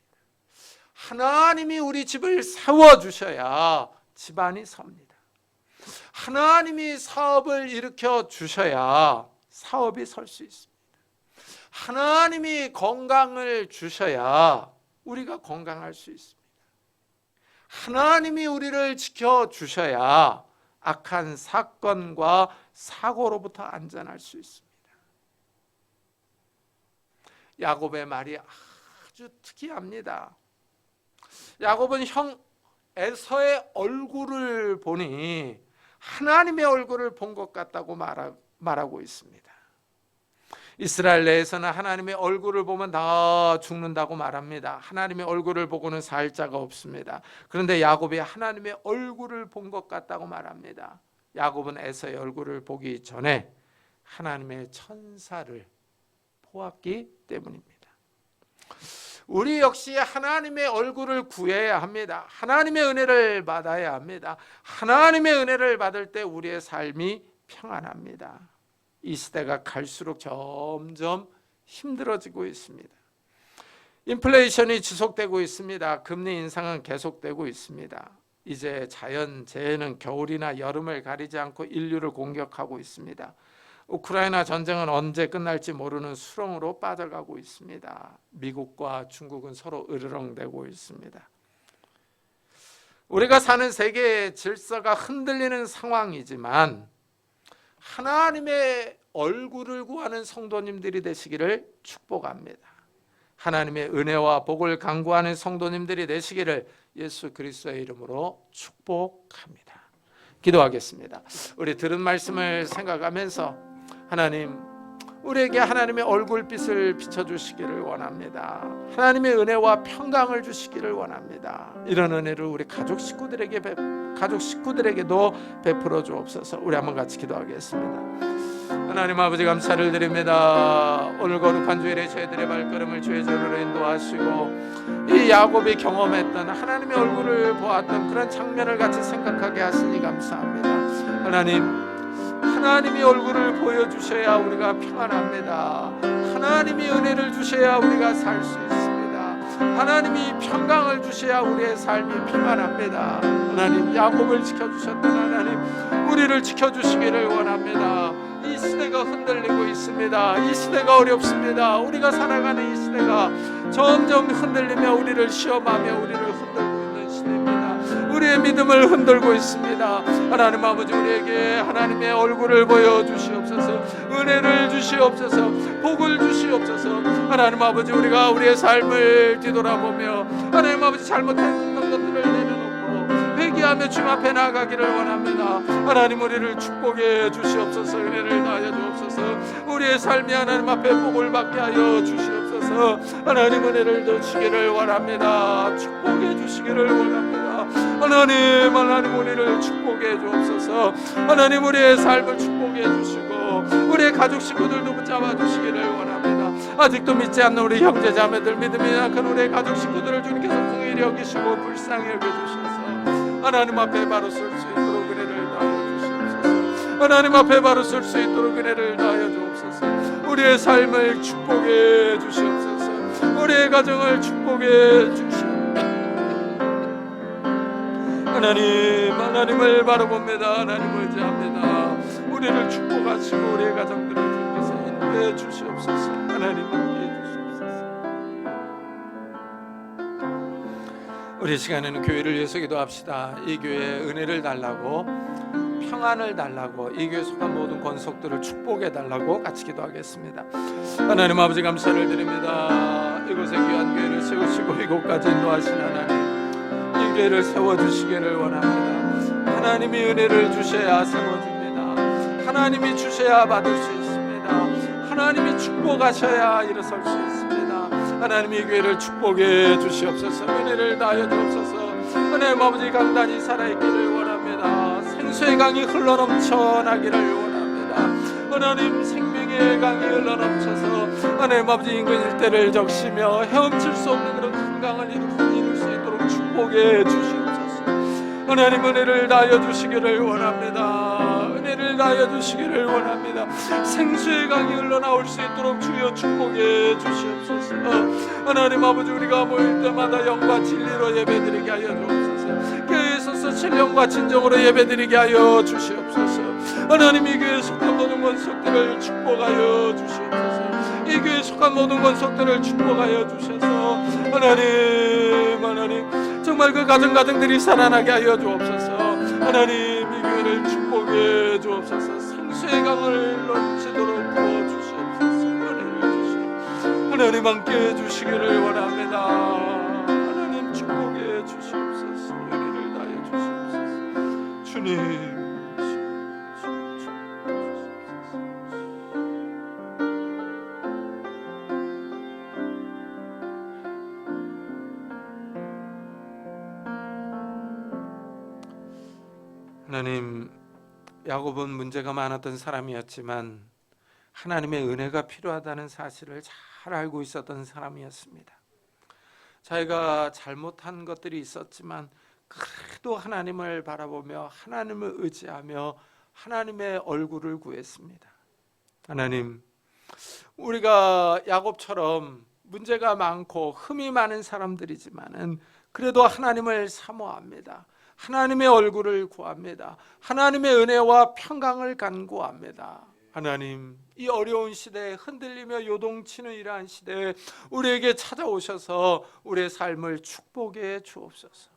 하나님이 우리 집을 세워주셔야 집안이 섭니다. 하나님이 사업을 일으켜 주셔야 사업이 설 수 있습니다. 하나님이 건강을 주셔야 우리가 건강할 수 있습니다. 하나님이 우리를 지켜주셔야 악한 사건과 사고로부터 안전할 수 있습니다. 야곱의 말이 아주 특이합니다. 야곱은 형 에서의 얼굴을 보니 하나님의 얼굴을 본 것 같다고 말하고 있습니다. 이스라엘 내에서는 하나님의 얼굴을 보면 다 죽는다고 말합니다. 하나님의 얼굴을 보고는 살 자가 없습니다. 그런데 야곱이 하나님의 얼굴을 본 것 같다고 말합니다. 야곱은 에서의 얼굴을 보기 전에 하나님의 천사를 보았기 때문입니다. 우리 역시 하나님의 얼굴을 구해야 합니다. 하나님의 은혜를 받아야 합니다. 하나님의 은혜를 받을 때 우리의 삶이 평안합니다. 이 시대가 갈수록 점점 힘들어지고 있습니다. 인플레이션이 지속되고 있습니다. 금리 인상은 계속되고 있습니다. 이제 자연재해는 겨울이나 여름을 가리지 않고 인류를 공격하고 있습니다. 우크라이나 전쟁은 언제 끝날지 모르는 수렁으로 빠져가고 있습니다. 미국과 중국은 서로 으르렁대고 있습니다. 우리가 사는 세계의 질서가 흔들리는 상황이지만 하나님의 얼굴을 구하는 성도님들이 되시기를 축복합니다. 하나님의 은혜와 복을 간구하는 성도님들이 되시기를 예수 그리스도의 이름으로 축복합니다. 기도하겠습니다. 우리 들은 말씀을 생각하면서 하나님, 우리에게 하나님의 얼굴빛을 비춰주시기를 원합니다. 하나님의 은혜와 평강을 주시기를 원합니다. 이런 은혜를 우리 가족 식구들에게도 베풀어 주옵소서. 우리 한번 같이 기도하겠습니다. 하나님 아버지, 감사를 드립니다. 오늘 거룩한 주일에 저희들의 발걸음을 주의 전으로 인도하시고 이 야곱이 경험했던 하나님의 얼굴을 보았던 그런 장면을 같이 생각하게 하시니 감사합니다. 하나님이 얼굴을 보여주셔야 우리가 평안합니다. 하나님이 은혜를 주셔야 우리가 살 수 있습니다. 하나님이 평강을 주셔야 우리의 삶이 평안합니다. 하나님, 야곱을 지켜주셨던 하나님, 우리를 지켜주시기를 원합니다. 이 시대가 흔들리고 있습니다. 이 시대가 어렵습니다. 우리가 살아가는 이 시대가 점점 흔들리며 우리를 시험하며 우리를 흔들고 있는 시대입니다. 우리의 믿음을 흔들고 있습니다. 하나님 아버지, 우리에게 하나님의 얼굴을 보여주시옵소서. 은혜를 주시옵소서. 복을 주시옵소서. 하나님 아버지, 우리가 우리의 삶을 뒤돌아보며 하나님 아버지 잘못했던 것들을 내려놓고 회개하며 주님 앞에 나아가기를 원합니다. 하나님, 우리를 축복해 주시옵소서. 은혜를 다하여 주옵소서. 우리의 삶이 하나님 앞에 복을 받게 하여 주시옵소서. 하나님, 은혜를 주시기를 원합니다. 축복해 주시기를 원합니다. 하나님, 우리를 축복해 주옵소서. 하나님, 우리의 삶을 축복해 주시고 우리의 가족 식구들도 붙잡아 주시기를 원합니다. 아직도 믿지 않는 우리 형제 자매들, 믿음이 약한 우리의 가족 식구들을 주님께서 긍휼히 여기시고 불쌍히 여겨주셔서 하나님 앞에 바로 설 수 있도록 은혜를 다하여 주시옵소서. 하나님 앞에 바로 설 수 있도록 은혜를 다하여 주옵소서. 우리의 삶을 축복해 주시옵소서. 우리의 가정을 축복해 주시옵소서. 하나님을 바라봅니다. 하나님을 의지합니다. 우리를 축복하시고 우리의 가정들을 주님께서 인도해 주시옵소서. 하나님 함께해 주시옵소서. 우리 시간에는 교회를 위해서 기도합시다. 이 교회에 은혜를 달라고, 평안을 달라고, 이 교회에 속한 모든 권속들을 축복해 달라고 같이 기도하겠습니다. 하나님 아버지, 감사를 드립니다. 이곳에 귀한 교회를 세우시고 이곳까지 인도하신 하나님, 이 교회를 세워주시기를 원합니다. 하나님이 은혜를 주셔야 세워집니다. 하나님이 주셔야 받을 수 있습니다. 하나님이 축복하셔야 일어설 수 있습니다. 하나님이 이 교회를 축복해 주시옵소서. 은혜를 다하여 주옵소서. 하나님 아버지, 강단이 살아있기를 원합니다. 생수의 강이 흘러넘쳐 나기를 원합니다. 하나님, 생명의 강이 흘러넘쳐서 하나님 아버지 인근 일대를 적시며 헤엄칠 수 없는 그런 큰 강을 이룰 수 있도록 축복해 주시옵소서. 하나님, 은혜를 다하여 주시기를 원합니다. 은혜를 다하여 주시기를 원합니다. 생수의 강이 흘러나올 수 있도록 주여 축복해 주시옵소서. 하나님 아버지, 우리가 모일 때마다 영과 진리로 예배드리게 하여 주옵소서. 교회에 서서 신령과 진정으로 예배드리게 하여 주시옵소서. 하나님, 이 교회에 속한 모든 권속들을 축복하여 주시옵소서. 이 교회에 속한 모든 권속들을 축복하여 주셔서 하나님, 정말 그 가정들이 살아나게 하여 주옵소서. 하나님, 이 교회를 축복해 주옵소서. 생수의 강을 넘치도록 부어주시옵소서. 은혜를 주시옵소서. 하나님, 함께 주시기를 원합니다. 하나님, 축복해 주시옵소서. 은혜를 다해 주시옵소서. 주님, 하나님, 야곱은 문제가 많았던 사람이었지만 하나님의 은혜가 필요하다는 사실을 잘 알고 있었던 사람이었습니다. 자기가 잘못한 것들이 있었지만 그래도 하나님을 바라보며 하나님을 의지하며 하나님의 얼굴을 구했습니다. 하나님, 우리가 야곱처럼 문제가 많고 흠이 많은 사람들이지만은 그래도 하나님을 사모합니다. 하나님의 얼굴을 구합니다. 하나님의 은혜와 평강을 간구합니다. 하나님, 이 어려운 시대에 흔들리며 요동치는 이러한 시대에 우리에게 찾아오셔서 우리의 삶을 축복해 주옵소서.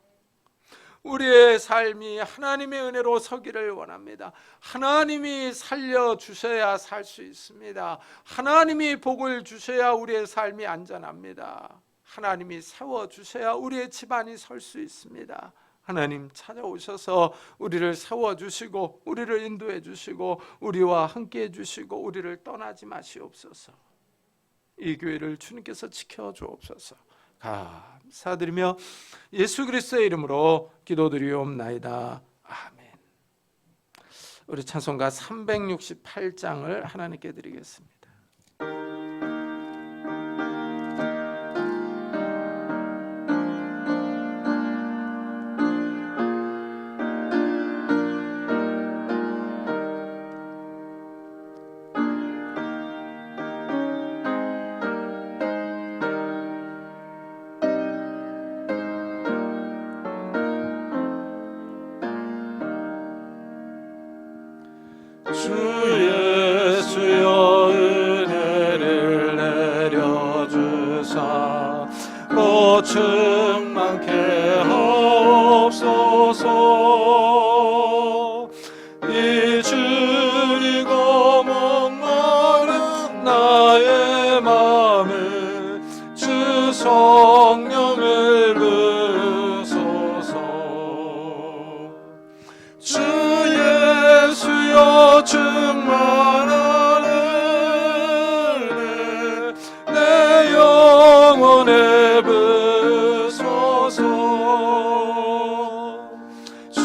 우리의 삶이 하나님의 은혜로 서기를 원합니다. 하나님이 살려주셔야 살 수 있습니다. 하나님이 복을 주셔야 우리의 삶이 안전합니다. 하나님이 세워주셔야 우리의 집안이 설 수 있습니다. 하나님 찾아오셔서 우리를 세워주시고 우리를 인도해 주시고 우리와 함께 해주시고 우리를 떠나지 마시옵소서. 이 교회를 주님께서 지켜주옵소서. 감사드리며 예수 그리스도의 이름으로 기도드리옵나이다. 아멘. 우리 찬송가 368장을 하나님께 드리겠습니다. 주 예수여 은혜를 내려주사 곧 충만케 하옵소서. 이 줄이고 목마른 나의 마음에 주 성령을 부으소서. 주 예수여 충만한 은혜 내 영혼에 부으소서. 주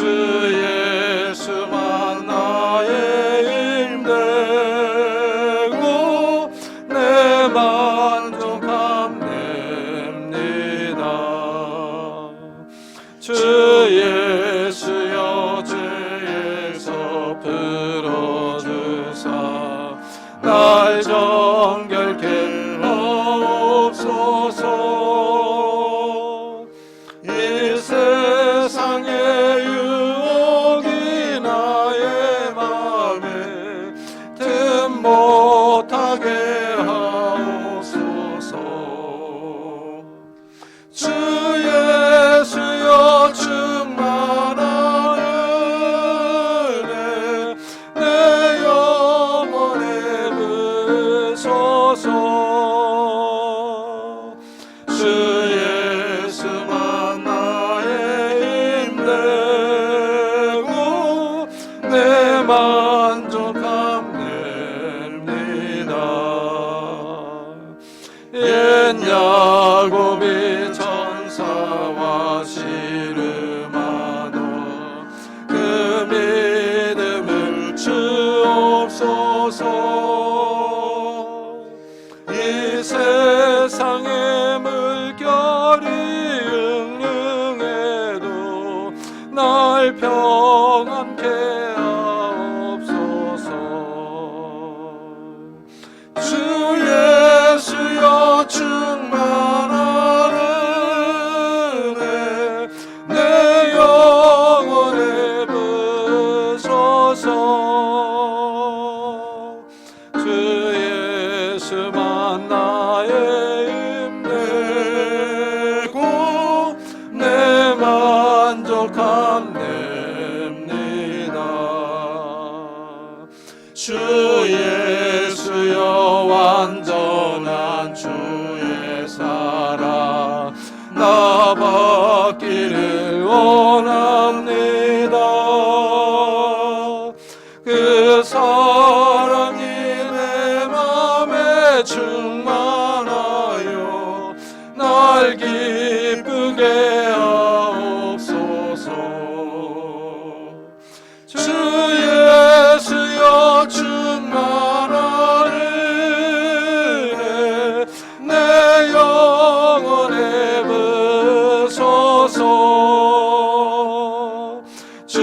예수만 나의 힘되고 내 만족함 냅니다. 주 예수여 죄에서 풀어주사 날 정결케 하옵소서. 이 세상의 유혹이 나의 맘에 틈 못하게 하옵소서. 주 예수여 충만한 은혜 내 영혼에 부으소서. 주 예수만 나의 힘되고 내 만족함 냅니다. 옛 야곱이 천사와 씨름하던 그 믿음을 주옵소서. 이 세상의 물결이 응능해도 날 평안케 하옵소서. 주 예수여 충만한 은혜 내 영혼에 부으소서. 주 예수만 나의 힘되고 내 만족함 냅니다. 주 예수여 완전한 주의 사랑 나 받기를 원합니다. 그 사랑이 내 맘에 충만하여 날 기쁘게 하옵소서. 주 예수여 충만한 은혜 내 영혼에 부으소서. 주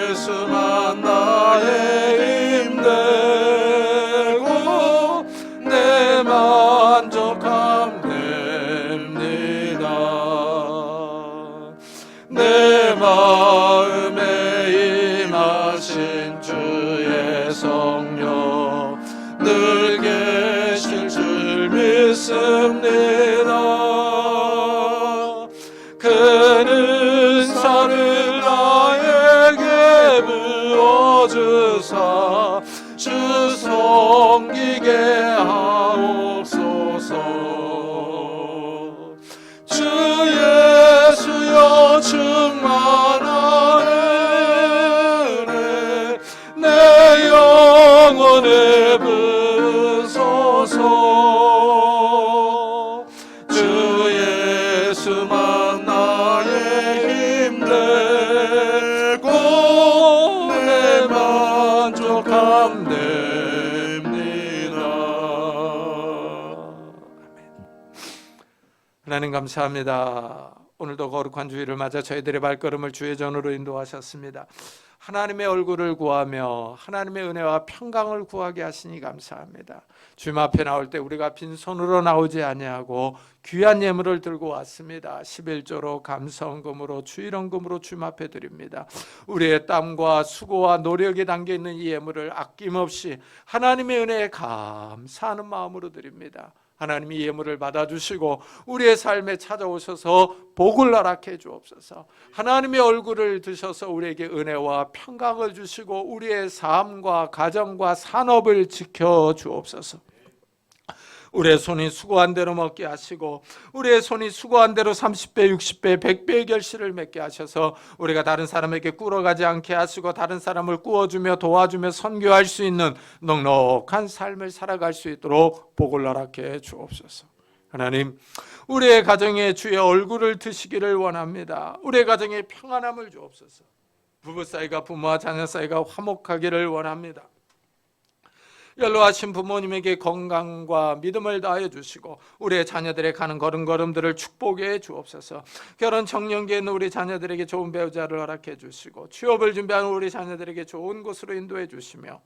예수만 나의 힘되고 내 만족함 됩니다. 늘 계실 줄 믿습니다. 그 은사를 나에게 부어주사 주 섬기게 하옵소서. 주 예수여 충만한 은혜 내 영혼에 부소서. 주 예수만 나의 힘되고 내 만족함 됩니다. 하나님 감사합니다. 오늘도 거룩한 주일을 맞아 저희들의 발걸음을 주의 전으로 인도하셨습니다. 하나님의 얼굴을 구하며 하나님의 은혜와 평강을 구하게 하시니 감사합니다. 주님 앞에 나올 때 우리가 빈손으로 나오지 아니하고 귀한 예물을 들고 왔습니다. 11조로 감사헌금으로 주일헌금으로 주님 앞에 드립니다. 우리의 땀과 수고와 노력이 담겨있는 이 예물을 아낌없이 하나님의 은혜에 감사하는 마음으로 드립니다. 하나님이 이 예물을 받아주시고 우리의 삶에 찾아오셔서 복을 허락해 주옵소서. 하나님의 얼굴을 드셔서 우리에게 은혜와 평강을 주시고 우리의 삶과 가정과 산업을 지켜 주옵소서. 우리의 손이 수고한 대로 먹게 하시고 우리의 손이 수고한 대로 30배, 60배, 100배의 결실을 맺게 하셔서 우리가 다른 사람에게 꿇어가지 않게 하시고 다른 사람을 꾸어주며 도와주며 선교할 수 있는 넉넉한 삶을 살아갈 수 있도록 복을 허락해 주옵소서. 하나님, 우리의 가정에 주의 얼굴을 드시기를 원합니다. 우리의 가정에 평안함을 주옵소서. 부부 사이가 부모와 자녀 사이가 화목하기를 원합니다. 연로하신 부모님에게 건강과 믿음을 다하여 주시고 우리의 자녀들의 가는 걸음걸음들을 축복해 주옵소서. 결혼 청년기에 있는 우리 자녀들에게 좋은 배우자를 허락해 주시고 취업을 준비하는 우리 자녀들에게 좋은 곳으로 인도해 주시며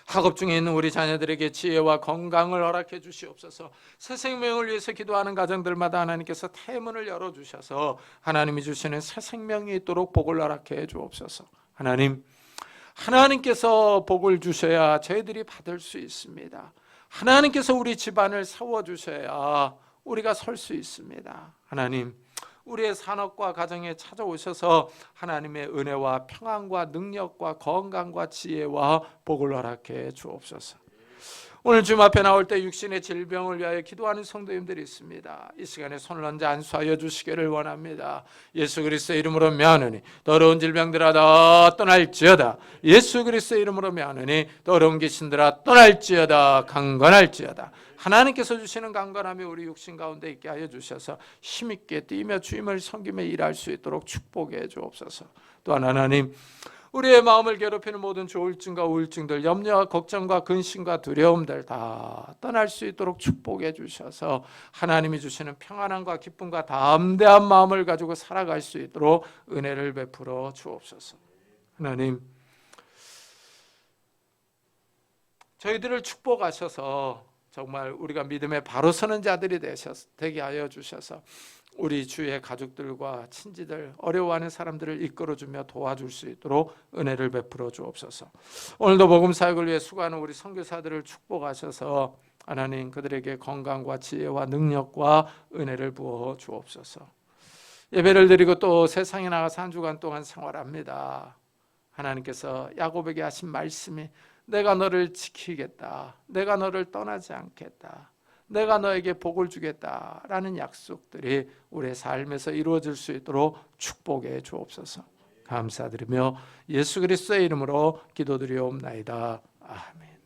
학업 중에 있는 우리 자녀들에게 지혜와 건강을 허락해 주시옵소서. 새 생명을 위해서 기도하는 가정들마다 하나님께서 태문을 열어주셔서 하나님이 주시는 새 생명이 있도록 복을 허락해 주옵소서. 하나님께서 복을 주셔야 저희들이 받을 수 있습니다. 하나님께서 우리 집안을 세워주셔야 우리가 설 수 있습니다. 하나님, 우리의 산업과 가정에 찾아오셔서 하나님의 은혜와 평안과 능력과 건강과 지혜와 복을 허락해 주옵소서. 오늘 주님 앞에 나올 때 육신의 질병을 위하여 기도하는 성도님들이 있습니다. 이 시간에 손을 얹어 안수하여 주시기를 원합니다. 예수 그리스도의 이름으로 명하노니 더러운 질병들아 다 떠날지어다. 예수 그리스도의 이름으로 명하노니 더러운 귀신들아 떠날지어다. 강건할지어다. 하나님께서 주시는 강건함이 우리 육신 가운데 있게 하여 주셔서 힘있게 뛰며 주님을 섬기며 일할 수 있도록 축복해 주옵소서. 또한 하나님, 우리의 마음을 괴롭히는 모든 조울증과 우울증들, 염려와 걱정과 근심과 두려움들 다 떠날 수 있도록 축복해 주셔서 하나님이 주시는 평안함과 기쁨과 담대한 마음을 가지고 살아갈 수 있도록 은혜를 베풀어 주옵소서. 하나님, 저희들을 축복하셔서 정말 우리가 믿음에 바로 서는 자들이 되게 하여 주셔서 우리 주위의 가족들과 친지들, 어려워하는 사람들을 이끌어주며 도와줄 수 있도록 은혜를 베풀어 주옵소서. 오늘도 복음 사역을 위해 수고하는 우리 선교사들을 축복하셔서 하나님 그들에게 건강과 지혜와 능력과 은혜를 부어 주옵소서. 예배를 드리고 또 세상에 나가서 한 주간 동안 생활합니다. 하나님께서 야곱에게 하신 말씀이 내가 너를 지키겠다. 내가 너를 떠나지 않겠다. 내가 너에게 복을 주겠다라는 약속들이 우리의 삶에서 이루어질 수 있도록 축복해 주옵소서. 감사드리며 예수 그리스도의 이름으로 기도드리옵나이다. 아멘.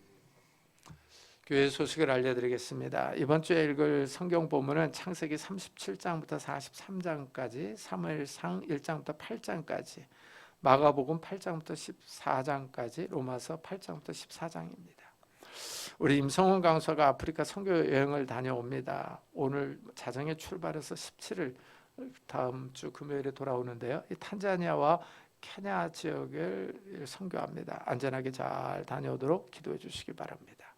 교회 소식을 알려드리겠습니다. 이번 주에 읽을 성경 본문은 창세기 37장부터 43장까지, 사무엘상 1장부터 8장까지, 마가복음 8장부터 14장까지, 로마서 8장부터 14장입니다. 우리 임성훈 강사가 아프리카 선교 여행을 다녀옵니다. 오늘 자정에 출발해서 17일 다음 주 금요일에 돌아오는데요. 이 탄자니아와 케냐 지역을 선교합니다. 안전하게 잘 다녀오도록 기도해 주시기 바랍니다.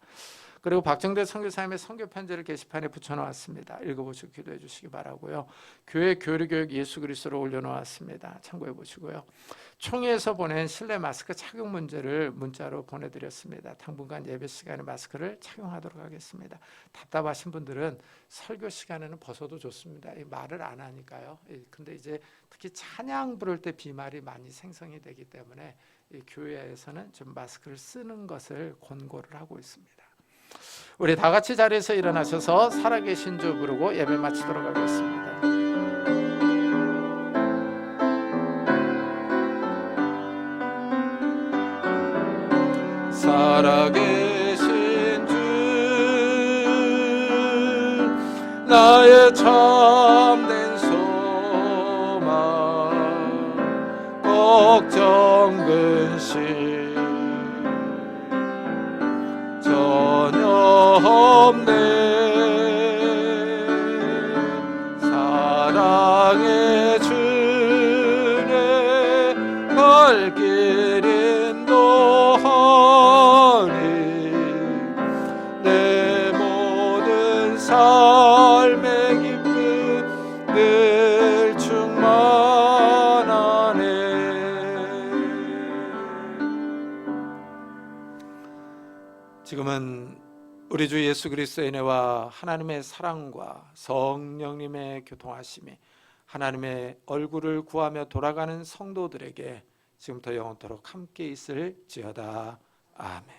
그리고 박정대 선교사님의 선교 편지를 게시판에 붙여놓았습니다. 읽어보시고 기도해 주시기 바라고요. 교회 교류교육 예수 그리스도로 올려놓았습니다. 참고해 보시고요. 총회에서 보낸 실내 마스크 착용 문제를 문자로 보내드렸습니다. 당분간 예배 시간에 마스크를 착용하도록 하겠습니다. 답답하신 분들은 설교 시간에는 벗어도 좋습니다. 말을 안 하니까요. 근데 이제 특히 찬양 부를 때 비말이 많이 생성이 되기 때문에 이 교회에서는 좀 마스크를 쓰는 것을 권고를 하고 있습니다. 우리 다 같이 자리에서 일어나셔서 살아계신 주 부르고 예배 마치도록 하겠습니다. 살아계신 주 나의 참된 소망 걱정 근심 전혀 없네 사랑의 주내 발길 인도하니 내 모든 삶의 기쁨 늘 충만하네. 지금은 우리 주 예수 그리스도의 은혜와 하나님의 사랑과 성령님의 교통하심이 하나님의 얼굴을 구하며 돌아가는 성도들에게 지금부터 영원토록 함께 있을지어다. 아멘.